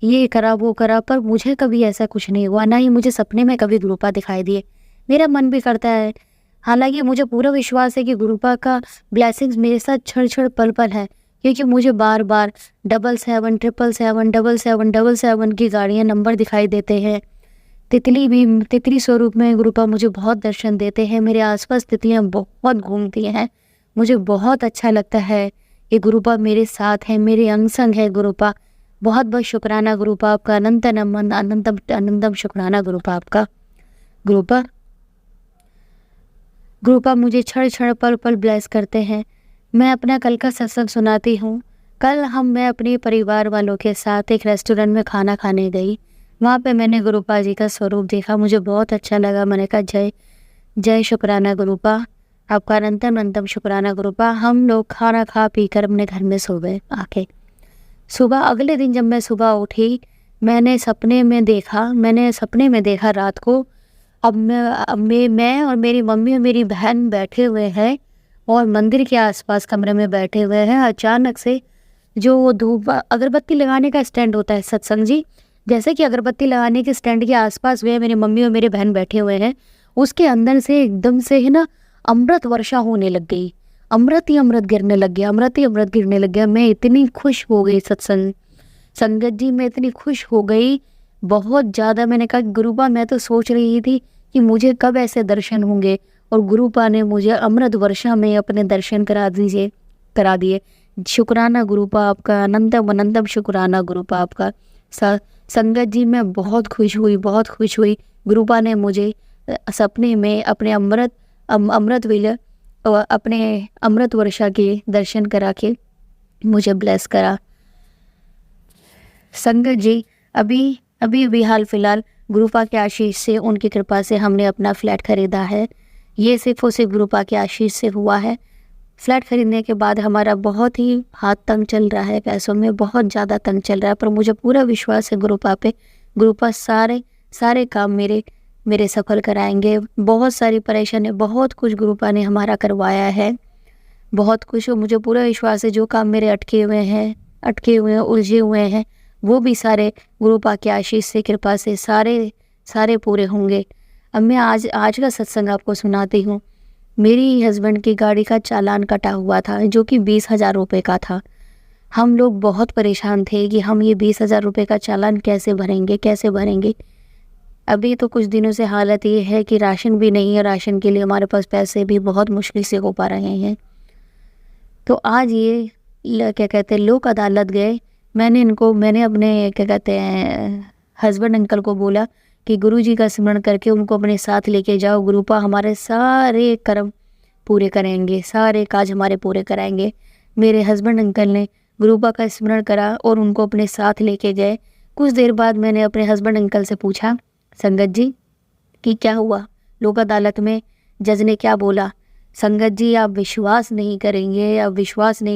ये करा वो करा, पर मुझे कभी ऐसा कुछ नहीं हुआ, ना ही मुझे सपने में कभी गुरुपा दिखाई दिए। मेरा मन भी करता है, हालांकि मुझे पूरा विश्वास है कि गुरुपा का ब्लेसिंग्स मेरे साथ क्षण क्षण पल पल है, क्योंकि मुझे बार बार 77 777 की गाड़ियाँ नंबर दिखाई देते हैं। तितली स्वरूप में गुरुपा मुझे बहुत दर्शन देते हैं। मेरे आसपास तितलियाँ बहुत घूमती हैं। मुझे बहुत अच्छा लगता है कि गुरुपा मेरे साथ है, मेरे अंग संग है गुरुपा। बहुत बहुत शुक्राना गुरुपा आपका, अनंतम शुक्राना गुरुपा आपका। गुरुपा मुझे क्षण क्षण पल पल ब्लेस करते हैं। मैं अपना कल का सत्संग सुनाती हूँ। कल मैं अपने परिवार वालों के साथ एक रेस्टोरेंट में खाना खाने गई। वहाँ पे मैंने गुरुपा जी का स्वरूप देखा, मुझे बहुत अच्छा लगा। मैंने कहा जय शुक्राना गुरुपा आपका, अनंतम शुक्राना गुरुपा। हम लोग खाना खा पी कर अपने घर में सो गए आके। सुबह अगले दिन जब मैं सुबह उठी, मैंने सपने में देखा रात को, अब मैं और मेरी मम्मी और मेरी बहन बैठे हुए हैं और मंदिर के आसपास कमरे में बैठे हुए हैं। अचानक से जो धूप अगरबत्ती लगाने का स्टैंड होता है सत्संग जी, जैसे कि अगरबत्ती लगाने के स्टैंड के आसपास वे मेरी मम्मी और मेरे बहन बैठे हुए हैं, उसके अंदर से एकदम से है ना अमृत वर्षा होने लग गई। अमृत ही अमृत गिरने लग गया। मैं इतनी खुश हो गई संगत जी, मैं इतनी खुश हो गई बहुत ज़्यादा। मैंने कहा गुरुपा, मैं तो सोच रही थी कि मुझे कब ऐसे दर्शन होंगे, और गुरुपा ने मुझे अमृत वर्षा में अपने दर्शन करा दिए। शुक्राना गुरुपा आपका, अनंतम शुक्राना गुरुपा आपका। संगत जी मैं बहुत खुश हुई। गुरुपा ने मुझे सपने में अपने अमृत वर्षा के दर्शन करा के मुझे ब्लेस करा। संगत जी अभी हाल फिलहाल गुरुपा के आशीष से, उनकी कृपा से हमने अपना फ्लैट खरीदा है। ये सिर्फ और सिर्फ गुरुपा के आशीष से हुआ है। फ्लैट खरीदने के बाद हमारा बहुत ही हाथ तंग चल रहा है, पैसों में बहुत ज़्यादा तंग चल रहा है, पर मुझे पूरा विश्वास है गुरुपा पे। गुरुपा सारे काम मेरे सफल कराएंगे। बहुत सारी परेशानी, बहुत कुछ गुरुपा ने हमारा करवाया है। बहुत खुश हूँ। मुझे पूरा विश्वास है जो काम मेरे अटके हुए हैं, उलझे हुए हैं, वो भी सारे गुरु पाक की आशीष से, कृपा से सारे पूरे होंगे। अब मैं आज का सत्संग आपको सुनाती हूँ। मेरी हस्बैंड की गाड़ी का चालान कटा हुआ था जो कि 20,000 रुपये का था। हम लोग बहुत परेशान थे कि हम ये 20,000 रुपये का चालान कैसे भरेंगे। अभी तो कुछ दिनों से हालत ये है कि राशन भी नहीं है, राशन के लिए हमारे पास पैसे भी बहुत मुश्किल से हो पा रहे हैं। तो आज ये क्या कहते हैं, लोक अदालत गए। मैंने अपने क्या कहते हैं हस्बैंड अंकल को बोला कि गुरुजी का स्मरण करके उनको अपने साथ लेके जाओ, गुरुपा हमारे सारे कर्म पूरे करेंगे, सारे काज हमारे पूरे कराएंगे। मेरे हस्बैंड अंकल ने गुरुपा का स्मरण करा और उनको अपने साथ लेके गए। कुछ देर बाद मैंने अपने हस्बैंड अंकल से पूछा, संगत जी कि क्या हुआ, लोक अदालत में जज ने क्या बोला? संगत जी आप विश्वास नहीं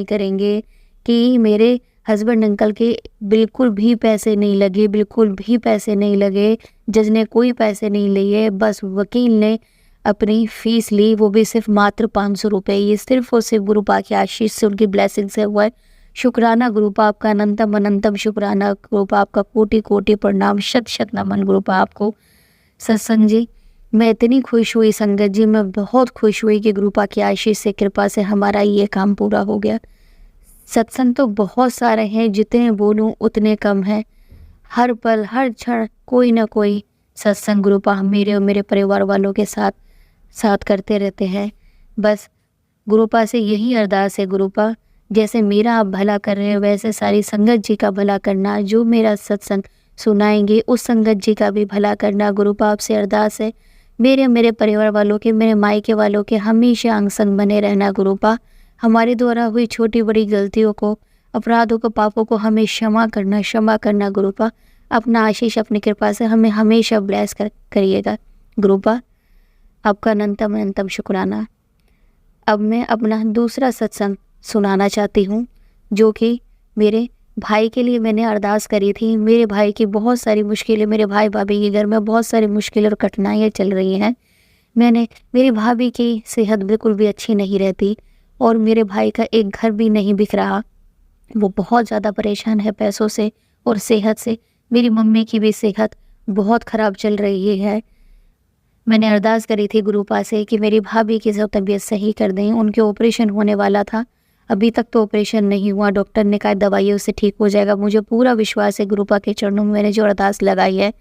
करेंगे कि मेरे हस्बैंड अंकल के बिल्कुल भी पैसे नहीं लगे। जज ने कोई पैसे नहीं लिए, बस वकील ने अपनी फ़ीस ली, वो भी सिर्फ मात्र 500 रुपये। ये सिर्फ और सिर्फ गुरुपा की आशीष से, उनकी ब्लेसिंग से हुआ है। शुक्राना गुरुपा आपका, अनंतम शुक्राना गुरुपा आपका, कोटि कोटि प्रणाम, शत नमन गुरुपा आपको। सत्संग जी मैं इतनी खुश हुई, संगत जी मैं बहुत खुश हुई कि गुरुपा की आशीष से, कृपा से हमारा ये काम पूरा हो गया। सत्संग तो बहुत सारे हैं, जितने बोलूं उतने कम हैं। हर पल हर क्षण कोई ना कोई सत्संग गुरुपा मेरे और मेरे परिवार वालों के साथ करते रहते हैं। बस गुरुपा से यही अरदास है, गुरुपा जैसे मेरा आप भला कर रहे हैं वैसे सारी संगत जी का भला करना। जो मेरा सत्संग सुनाएंगे उस संगत जी का भी भला करना। गुरुपा आपसे अरदास है मेरे परिवार वालों के, मेरे मायके वालों के हमेशा अंग संग बने रहना। गुरुपा हमारे द्वारा हुई छोटी बड़ी गलतियों को, अपराधों को, पापों को हमें क्षमा करना। गुरुपा अपना आशीष, अपनी कृपा से हमें हमेशा ब्लेस करिएगा। गुरुपा आपका अनंतम शुक्राना। अब मैं अपना दूसरा सत्संग सुनाना चाहती हूँ, जो कि मेरे भाई के लिए मैंने अरदास करी थी। मेरे भाई की बहुत सारी मुश्किलें, मेरे भाई भाभी के घर में बहुत सारी मुश्किलें और कठिनाइयाँ चल रही हैं। मेरी भाभी की सेहत बिल्कुल भी अच्छी नहीं रहती और मेरे भाई का एक घर भी नहीं बिक रहा। वो बहुत ज़्यादा परेशान है पैसों से और सेहत से। मेरी मम्मी की भी सेहत बहुत ख़राब चल रही है। मैंने अरदास करी थी गुरुपा से कि मेरी भाभी की सब तबीयत सही कर दें। उनके ऑपरेशन होने वाला था, अभी तक तो ऑपरेशन नहीं हुआ। डॉक्टर ने कहा दवाइयों से ठीक हो जाएगा। मुझे पूरा विश्वास है गुरुपा के चरणों में मैंने जो अरदास लगाई है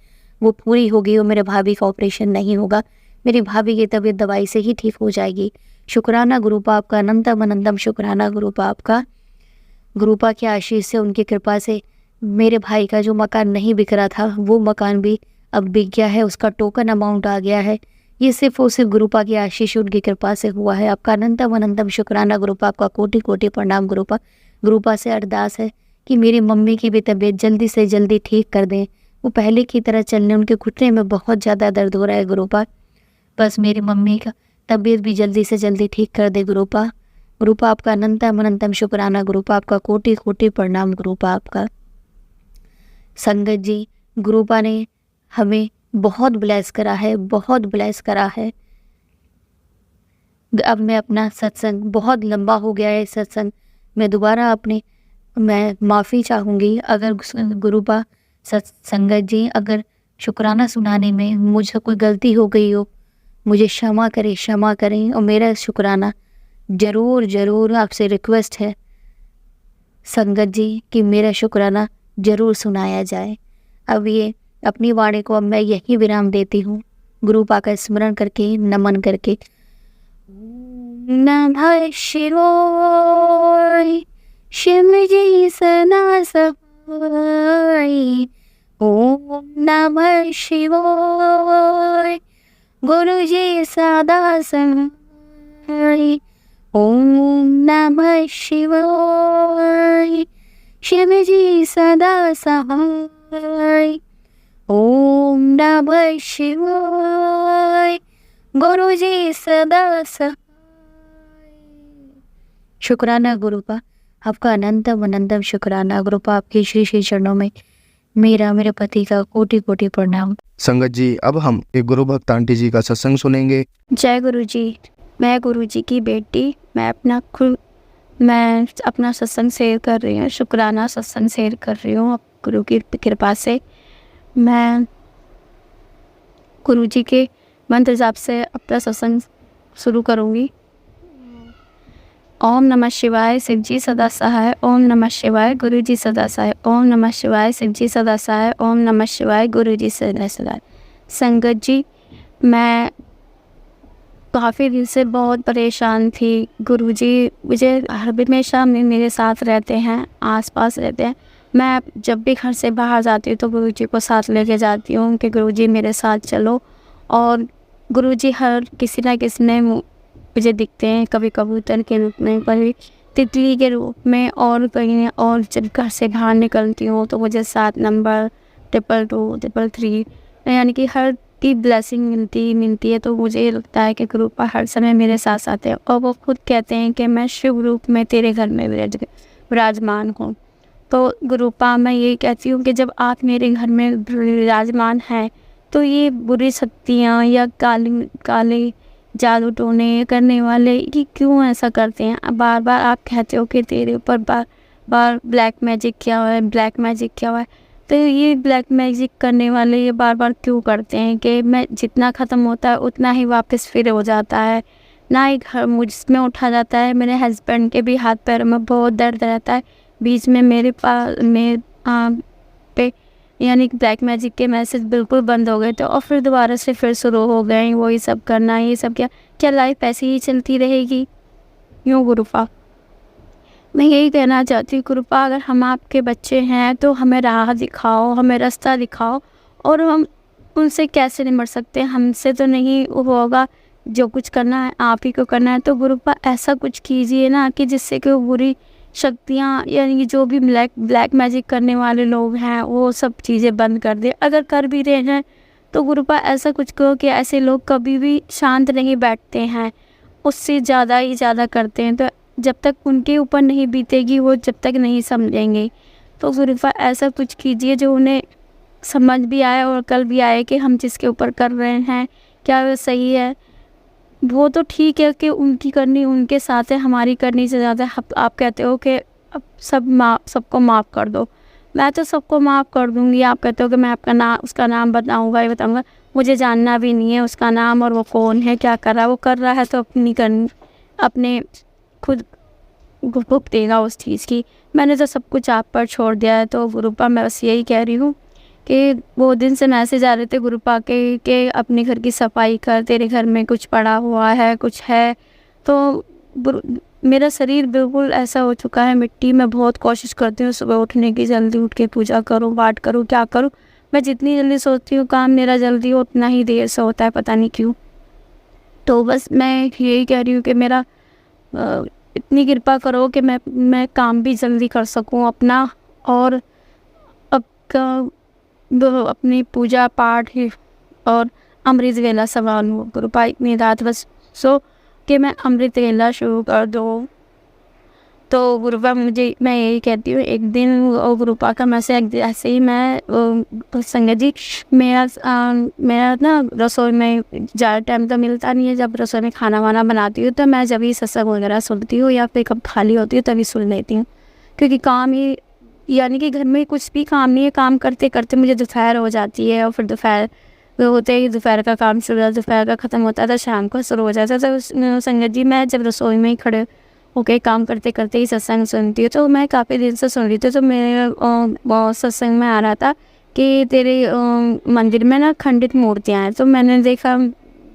वो पूरी होगी और मेरे भाभी का ऑपरेशन नहीं होगा। मेरी भाभी की तबीयत दवाई से ही ठीक हो जाएगी। शुक्राना गुरुपा आपका, अनंतम शुक्राना गुरुपा आपका। गुरुपा की आशीष से, उनकी कृपा से मेरे भाई का जो मकान नहीं बिक रहा था वो मकान भी अब बिक गया है, उसका टोकन अमाउंट आ गया है। ये सिर्फ और सिर्फ गुरुपा की आशीष, उनकी कृपा से हुआ है। आपका अनंतम शुक्राना गुरुपा आपका, कोटि कोटि प्रणाम गुरुपा। गुरुपा से अरदास है कि मेरी मम्मी की भी तबीयत जल्दी से जल्दी ठीक कर दें, वो पहले की तरह चलने, उनके घुटने में बहुत ज़्यादा दर्द हो रहा है गुरुपा। बस मेरी मम्मी का तबीयत भी जल्दी से जल्दी ठीक कर दे गुरुपा। गुरुपा आपका अनंतम शुक्राना गुरुपा आपका, कोटि कोटि प्रणाम गुरुपा आपका। संगत जी गुरुपा ने हमें बहुत ब्लेस करा है। अब मैं अपना सत्संग, बहुत लंबा हो गया है सत्संग, मैं माफ़ी चाहूँगी अगर गुरुपा संगत जी अगर शुक्राना सुनाने में मुझसे कोई गलती हो गई हो, मुझे क्षमा करें। और मेरा शुक्राना ज़रूर आपसे रिक्वेस्ट है संगत जी कि मेरा शुक्राना ज़रूर सुनाया जाए। अब ये अपनी वाणी को अब मैं यही विराम देती हूँ, गुरुपा का स्मरण करके, नमन करके। नमः शिवाय, शिव जी सदा सहाय। ओम नमः शिवाय, गुरु जी सदा सहाय। ओम नमः शिवाय, शिव जी सदा सहाय। ओम नमः शिवाय, गुरु जी सदा सहाय। शुक्राना गुरुपा आपका, अनंतम शुक्राना गुरुपा आपके श्री श्री चरणों में मेरे पति का कोटि कोटि प्रणाम। संगत जी अब हम एक गुरु भक्त आंटी जी का सत्संग सुनेंगे। जय गुरु जी। मैं गुरुजी की बेटी, मैं अपना सत्संग शेयर कर रही हूँ, शुक्राना सत्संग शेयर कर रही हूँ गुरु की कृपा से। मैं गुरुजी के मंत्र जाप से अपना सत्संग शुरू करूँगी। ओम नमः शिवाय, शिव जी सदा सहाय। ओम नमः शिवाय, गुरु जी सदा सहाय। ओम नमः शिवाय, शिव जी सदा सहाय। ओम नमः शिवाय, गुरु जी सदा सहाय। संगत जी, मैं काफ़ी दिन से बहुत परेशान थी। गुरुजी मुझे हमेशा मेरे साथ रहते हैं, आसपास रहते हैं। मैं जब भी घर से बाहर जाती हूँ तो गुरुजी को साथ लेके जाती हूँ कि गुरुजी मेरे साथ चलो। और गुरुजी हर किसी न किसी ने मुझे दिखते हैं, कभी कबूतर के रूप में, कभी तितली के रूप में, और कहीं। और जब घर से बाहर निकलती हूँ तो मुझे 7 नंबर 222 333 यानी कि हर की ब्लेसिंग मिलती है। तो मुझे लगता है कि गुरुपा हर समय मेरे साथ साथ है। और वो खुद कहते हैं कि मैं शिव रूप में तेरे घर में विराजमान हूँ। तो गुरुपा मैं ये कहती हूँ कि जब आप मेरे घर में विराजमान हैं तो ये बुरी शक्तियाँ या काले जादू टोने करने वाले कि क्यों ऐसा करते हैं। बार बार आप कहते हो कि तेरे ऊपर बार ब्लैक मैजिक किया हुआ है, ब्लैक मैजिक किया हुआ है। तो ये ब्लैक मैजिक करने वाले ये बार बार क्यों करते हैं कि मैं जितना ख़त्म होता है उतना ही वापस फिर हो जाता है। ना ही घर मुझ में उठा जाता है। मेरे हस्बैंड के भी हाथ पैर में बहुत दर्द रहता है। बीच में मेरे पे यानी कि ब्लैक मैजिक के मैसेज बिल्कुल बंद हो गए थे और फिर दोबारा से फिर शुरू हो गए वही सब करना। ये सब क्या लाइफ ऐसी ही चलती रहेगी यूँ गुरुपा? मैं यही कहना चाहती हूँ गुरुपा, अगर हम आपके बच्चे हैं तो हमें राह दिखाओ, हमें रास्ता दिखाओ। और हम उनसे कैसे निमट सकते हैं? हमसे तो नहीं होगा। जो कुछ करना है आप ही को करना है। तो गुरुपा ऐसा कुछ कीजिए ना कि जिससे कि वो बुरी शक्तियाँ यानी जो भी ब्लैक मैजिक करने वाले लोग हैं वो सब चीज़ें बंद कर दे। अगर कर भी रहे हैं तो गुरुपा ऐसा कुछ कहो कि ऐसे लोग कभी भी शांत नहीं बैठते हैं, उससे ज़्यादा ही ज़्यादा करते हैं। तो जब तक उनके ऊपर नहीं बीतेगी वो जब तक नहीं समझेंगे। तो गुरुपा ऐसा कुछ कीजिए जो उन्हें समझ भी आए और कल भी आए कि हम जिसके ऊपर कर रहे हैं क्या वो सही है। वो तो ठीक है कि उनकी करनी उनके साथ है, हमारी करनी से ज़्यादा। आप कहते हो कि अब सबको माफ़ कर दो। मैं तो सबको माफ़ कर दूँगी। आप कहते हो कि मैं उसका नाम बताऊँगा ही बताऊँगा। मुझे जानना भी नहीं है उसका नाम और वो कौन है, क्या कर रहा है। वो कर रहा है तो अपने खुद भुगतेगा उस चीज़ की। मैंने तो सब कुछ आप पर छोड़ दिया है। तो गुरुपा मैं बस यही कह रही हूँ कि वो दिन से मैसेज आ रहे थे गुरुपा के अपने घर की सफाई कर, तेरे घर में कुछ पड़ा हुआ है, कुछ है। तो मेरा शरीर बिल्कुल ऐसा हो चुका है मिट्टी। मैं बहुत कोशिश करती हूँ सुबह उठने की, जल्दी उठ के पूजा करूँ, पाठ करूँ, क्या करूँ। मैं जितनी जल्दी सोचती हूँ काम मेरा जल्दी हो, उतना ही देर से होता है, पता नहीं क्यों। तो बस मैं यही कह रही हूँ कि मेरा इतनी कृपा करो कि मैं काम भी जल्दी कर सकूं अपना। और अपनी पूजा पाठ और अमृत वेला संभालूं। गुरुपा इतनी रात बस सो कि मैं अमृत वेला शुरू कर दूँ। तो गुरुपा मैं यही कहती हूँ। एक दिन गुरुपा का मैसेज ऐसे ही मैं संगत जी मेरा ना रसोई में ज़्यादा टाइम तो मिलता नहीं है। जब रसोई में खाना वाना बनाती हूँ तो मैं जब ही सत्संग वगैरह सुनती हूँ या फिर कब खाली होती हूँ तभी सुन लेती हूँ। क्योंकि काम ही यानी कि घर में कुछ भी काम नहीं है। काम करते करते मुझे दोपहर हो जाती है और फिर दोपहर होते ही दोपहर का काम शुरू होता है, दोपहर का ख़त्म होता है तो शाम को शुरू हो जाता है। तो संगत जी मैं जब रसोई में ही खड़े ओके काम करते करते ही सत्संग सुनती हूँ। तो मैं काफ़ी दिन से सुन रही थी। तो मेरे सत्संग में आ रहा था कि तेरे मंदिर में ना खंडित मूर्तियाँ हैं। तो मैंने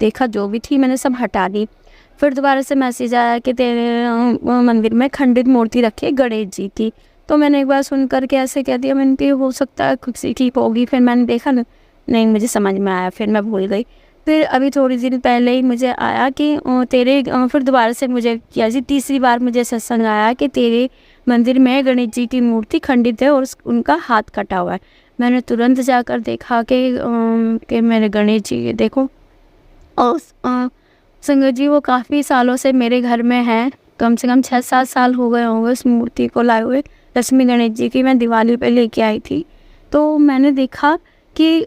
देखा जो भी थी मैंने सब हटा दी। फिर दोबारा से मैसेज आया कि तेरे मंदिर में खंडित मूर्ति रखी है गणेश जी की। तो मैंने एक बार सुन करके ऐसे कह दिया, मैंने कि हो सकता है कुछ ठीक होगी। फिर मैंने देखा नहीं मुझे समझ में आया, फिर मैं भूल गई। फिर अभी थोड़ी दिन पहले ही मुझे आया कि फिर दोबारा से मुझे किया जी तीसरी बार मुझे सत्संग आया कि तेरे मंदिर में गणेश जी की मूर्ति खंडित है और उनका हाथ कटा हुआ है। मैंने तुरंत जाकर देखा कि मेरे गणेश जी देखो। और संगत जी वो काफ़ी सालों से मेरे घर में है, कम से कम 6-7 साल हो गए होंगे उस मूर्ति को लाए हुए। लक्ष्मी गणेश जी की मैं दिवाली पे लेके आई थी। तो मैंने देखा कि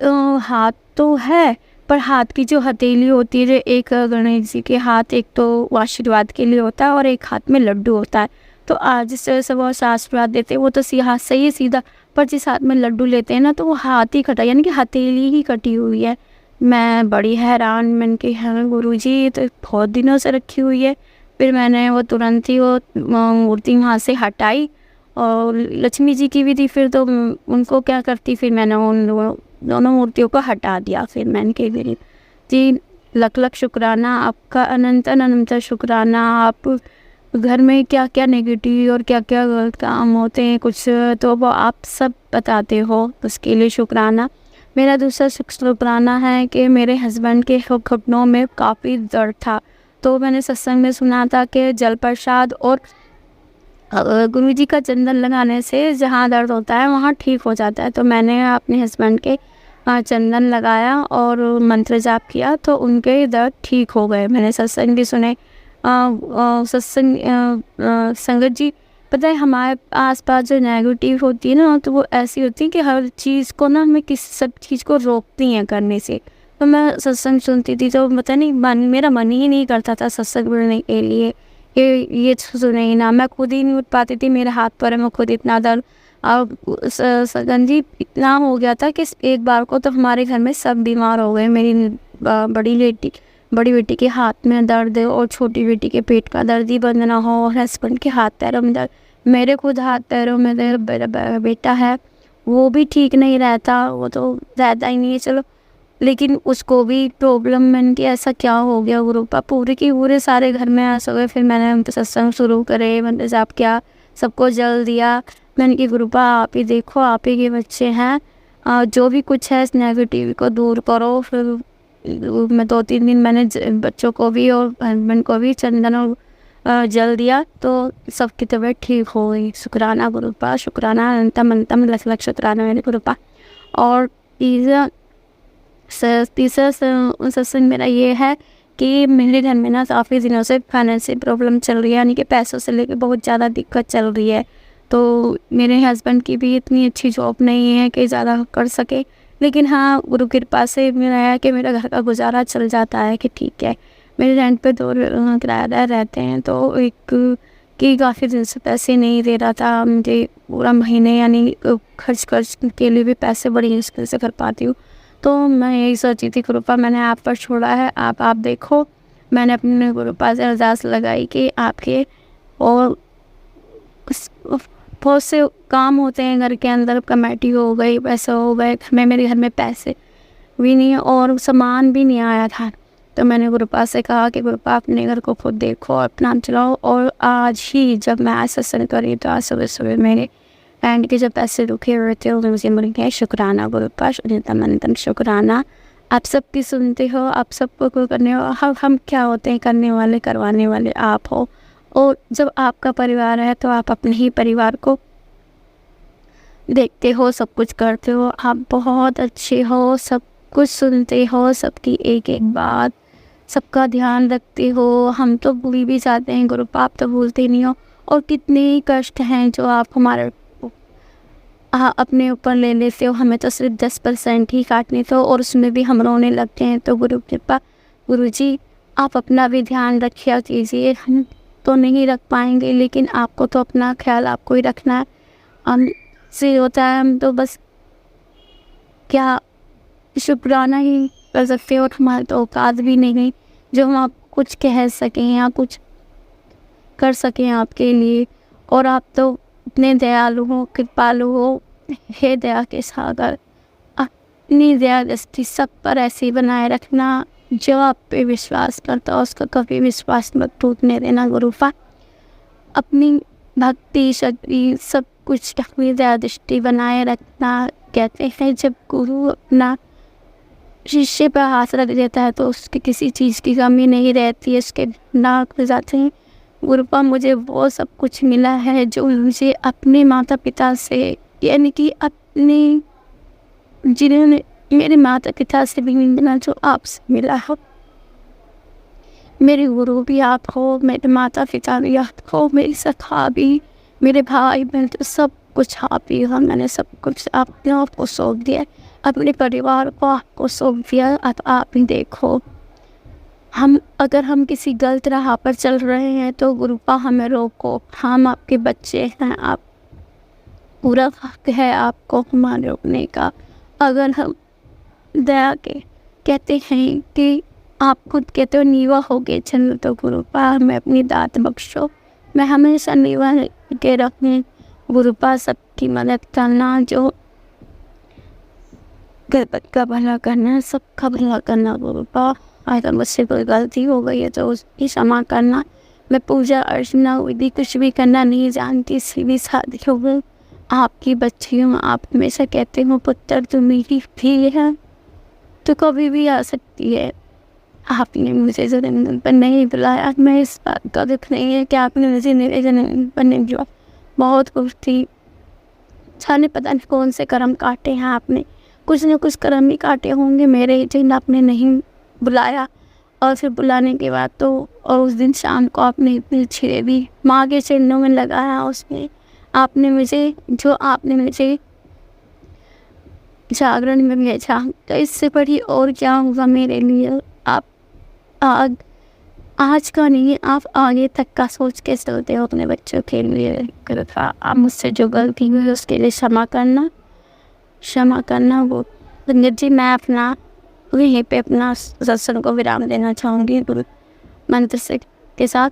हाथ तो है पर हाथ की जो हथेली होती है, जो एक गणेश जी के हाथ, एक तो वो आशीर्वाद के लिए होता है और एक हाथ में लड्डू होता है। तो जिस तरह से वो आशीर्वाद देते हैं वो तो हाथ सही है सीधा, पर जिस हाथ में लड्डू लेते हैं ना तो वो हाथ ही कटा, यानी कि हथेली ही कटी हुई है। मैं बड़ी हैरान, मैंने कहा हाँ गुरुजी ये तो बहुत दिनों से रखी हुई है। फिर मैंने वो तुरंत ही वो मूर्ति वहाँ से हटाई, और लक्ष्मी जी की भी थी, फिर तो उनको क्या करती, फिर मैंने उन दोनों मूर्तियों को हटा दिया। फिर मैंने कही जी लख लख शुक्राना आपका, अनंत अनंत शुक्राना। आप घर में क्या क्या नेगेटिव और क्या क्या गलत काम होते हैं कुछ, तो वो आप सब बताते हो, उसके लिए शुक्राना। मेरा दूसरा शुक्राना है कि मेरे हस्बैंड के घुटनों में काफ़ी दर्द था, तो मैंने सत्संग में सुना था कि जल प्रसाद और गुरुजी का चंदन लगाने से जहाँ दर्द होता है वहाँ ठीक हो जाता है। तो मैंने अपने हस्बैंड के चंदन लगाया और मंत्र जाप किया तो उनके दर्द ठीक हो गए। मैंने सत्संग भी सुने। संगत जी पता है हमारे आसपास जो नेगेटिव होती है ना, तो वो ऐसी होती है कि हर चीज़ को ना हमें सब चीज़ को रोकती हैं करने से। तो मैं सत्संग सुनती थी तो पता नहीं मेरा मन ही नहीं करता था सत्संग बोलने के लिए, ये सुने ही ना, मैं खुद ही नहीं उठ पाती थी, मेरे हाथ पर मैं खुद इतना दर्द। और सगन जी इतना हो गया था कि एक बार को तो हमारे घर में सब बीमार हो गए। मेरी बड़ी बेटी के हाथ में दर्द और छोटी बेटी के पेट का दर्द ही बंद ना हो, और हस्बैंड के हाथ पैरों में दर्द, मेरे खुद हाथ पैरों में दर्द। बेटा है वो भी ठीक नहीं रहता, वो तो रहता ही नहीं है चलो, लेकिन उसको भी प्रॉब्लम। मैंने कि ऐसा क्या हो गया गुरुपा, पूरे सारे घर में ऐसा हो गए। फिर मैंने सत्संग शुरू करे, मैंने जाप किया, सबको जल दिया। मैंने कि गुरुपा आप ही देखो, आप ही के बच्चे हैं, जो भी कुछ है इस नेगेटिव को दूर करो। फिर मैं 2-3 दिन मैंने बच्चों को भी और हस्बैंड को भी चंदन और जल दिया तो सबकी तबीयत ठीक हो गई। शुक्राना गुरुपा, शुक्राना अनंतम अनंतम लख लख शुक्राना मेरे गुरुपा। और तीसरा सत्संग मेरा ये है कि मेरे घर में ना काफ़ी दिनों से फाइनेंशियल प्रॉब्लम चल रही है, यानी कि पैसों से लेकर बहुत ज़्यादा दिक्कत चल रही है। तो मेरे हस्बैंड की भी इतनी अच्छी जॉब नहीं है कि ज़्यादा कर सके, लेकिन हाँ गुरु कृपा से मेरा है कि मेरा घर का गुजारा चल जाता है कि ठीक है। मेरे रेंट पे 2 किराएदार रहते हैं, तो एक कि काफ़ी दिन से पैसे नहीं दे रहा था मुझे पूरा महीने, यानी खर्च के लिए भी पैसे बड़ी मुश्किल से कर पाती हूँ। तो मैं यही सोची थी गुरुपा मैंने आप पर छोड़ा है, आप देखो। मैंने अपने गुरुपा से अरदास लगाई कि आपके और बहुत से काम होते हैं घर के अंदर, कमेटी हो गई, पैसे हो गए, मेरे घर में पैसे भी नहीं और सामान भी नहीं आया था। तो मैंने गुरुपा से कहा कि गुरुपा अपने घर को खुद देखो, अपना चलाओ। और आज ही जब मैं सत्संग करी तो आज सुबह मेरे एंड के जब पैसे रुके हुए थे मुझे मिल गए। शुक्राना गुरुपा, अनंतम शुक्राना। आप सबकी सुनते हो, आप सबको करने हो, हम क्या होते हैं करने वाले, करवाने वाले आप हो। और जब आपका परिवार है तो आप अपने ही परिवार को देखते हो, सब कुछ करते हो, आप बहुत अच्छे हो, सब कुछ सुनते हो, सबकी एक एक बात, सबका ध्यान रखते हो। हम तो भूल भी जाते हैं गुरुपा, आप तो भूलते नहीं हो। और कितने ही कष्ट हैं जो आप हमारे अपने ऊपर ले लेते हो, हमें तो सिर्फ 10% ही काटने थे और उसमें भी हम रोने लगते हैं। तो गुरु कृपा, गुरु जी आप अपना भी ध्यान रखिए कीजिए। हम तो नहीं रख पाएंगे, लेकिन आपको तो अपना ख्याल आपको ही रखना है। हम से होता है, हम तो बस क्या शुक्राना ही कर सकते हो, और हमारे तो औकात भी नहीं जो हम आप कुछ कह सकें या कुछ कर सकें आपके लिए। और आप तो इतने दयालु हो, कृपालु हो, हे दया के सागर, अपनी दया दृष्टि सब पर ऐसी बनाए रखना। जो आप पे विश्वास करता हो उसका कभी विश्वास मत टूटने देना गुरुपा। अपनी भक्ति शक्ति सब कुछ अपनी दया दृष्टि बनाए रखना। कहते हैं जब गुरु अपना शिष्य पर हाथ रख देता है तो उसकी किसी चीज़ की कमी नहीं रहती है, उसके नाक हो जाते हैं। गुरुपा मुझे वो सब कुछ मिला है जो मुझे अपने माता पिता से, यानी कि अपने जिन्होंने मेरे माता पिता से भी मिलना, जो आपसे मिला हो। मेरे गुरु भी आप हो, मेरे माता पिता भी आप हो, मेरी सखा भी, मेरे भाई बहन, तो सब कुछ आप ही हो। मैंने सब कुछ अपने आप को सौंप दिया। अपने परिवार को आपको सौंप दिया। अब आप ही देखो, अगर हम किसी गलत राह पर चल रहे हैं तो गुरुपा हमें रोको। हम आपके बच्चे हैं, आप पूरा हक है आपको हमारे रोकने का। अगर हम दया के कहते हैं कि आप खुद कहते हो नीवा हो गए चलो, तो गुरुपा हमें अपनी दात बख्शो। मैं हमेशा नीवा के रखूँ गुरुपा, सबकी मदद करना, जो गरीब का भला करना, सबका भला करना गुरुपा। अगर मुझसे कोई गलती हो गई है तो उसकी क्षमा करना। मैं पूजा अर्चना विधि कुछ भी करना नहीं जानती, सीधी सादी हो गई। आपकी बच्ची हूँ, आप हमेशा कहते हो पुत्र तो मेरी भी है, तो कभी भी आ सकती है। आपने मुझे जन्मदिन पर नहीं बुलाया, मैं इस बात का दुख नहीं है कि आपने मुझे मेरे जन्मदिन पर नहीं बुलाया। बहुत खुश थी, जाने पता नहीं कौन से कर्म काटे हैं आपने, कुछ न कुछ कर्म ही काटे होंगे मेरे, जिन आपने नहीं बुलाया। और फिर बुलाने के बाद तो और उस दिन शाम को आपने इतनी छिड़े भी माँ के चरणों में लगाया। उसमें आपने मुझे जागरण में भेजा, तो इससे बड़ी और क्या होगा मेरे लिए। आप आज का नहीं, आप आगे तक का सोच के चलते हो अपने बच्चों के लिए। आप मुझसे जो गलती हुई उसके लिए क्षमा करना। वो संगत जी, मैं अपना यहीं पे अपना सत्संग को विराम देना चाहूँगी गुरु मंत्र से के साथ।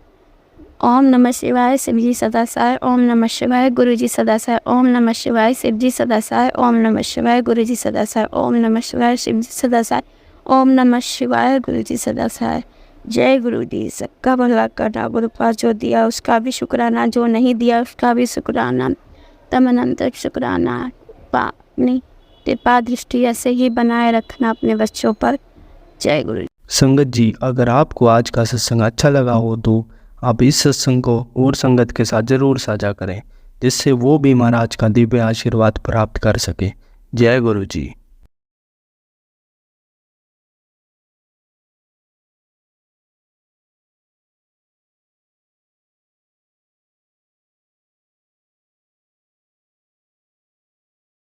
ओम नमः शिवाय, शिव जी सदा सहाय। ओम नमः शिवाय, गुरु जी सदा सहाय। ओम नमः शिवाय, शिव जी सदा सहाय। ओम नमः शिवाय, गुरु जी सदा सहाय। ओम नमः शिवाय, शिव जी सदा सहाय। ओम नमः शिवाय, गुरु जी सदा सहाय। जय गुरु जी। सबका भला करना गुरुपा, जो दिया उसका भी शुक्राना, जो नहीं दिया उसका भी शुक्राना, तमनंतर शुक्राना। अपनी कृपा दृष्टि ऐसे ही बनाए रखना अपने बच्चों पर। जय गुरु। संगत जी, अगर आपको आज का सत्संग अच्छा लगा हो तो आप इस सत्संग को और संगत के साथ ज़रूर साझा करें, जिससे वो भी महाराज का दिव्य आशीर्वाद प्राप्त कर सके। जय गुरु जी।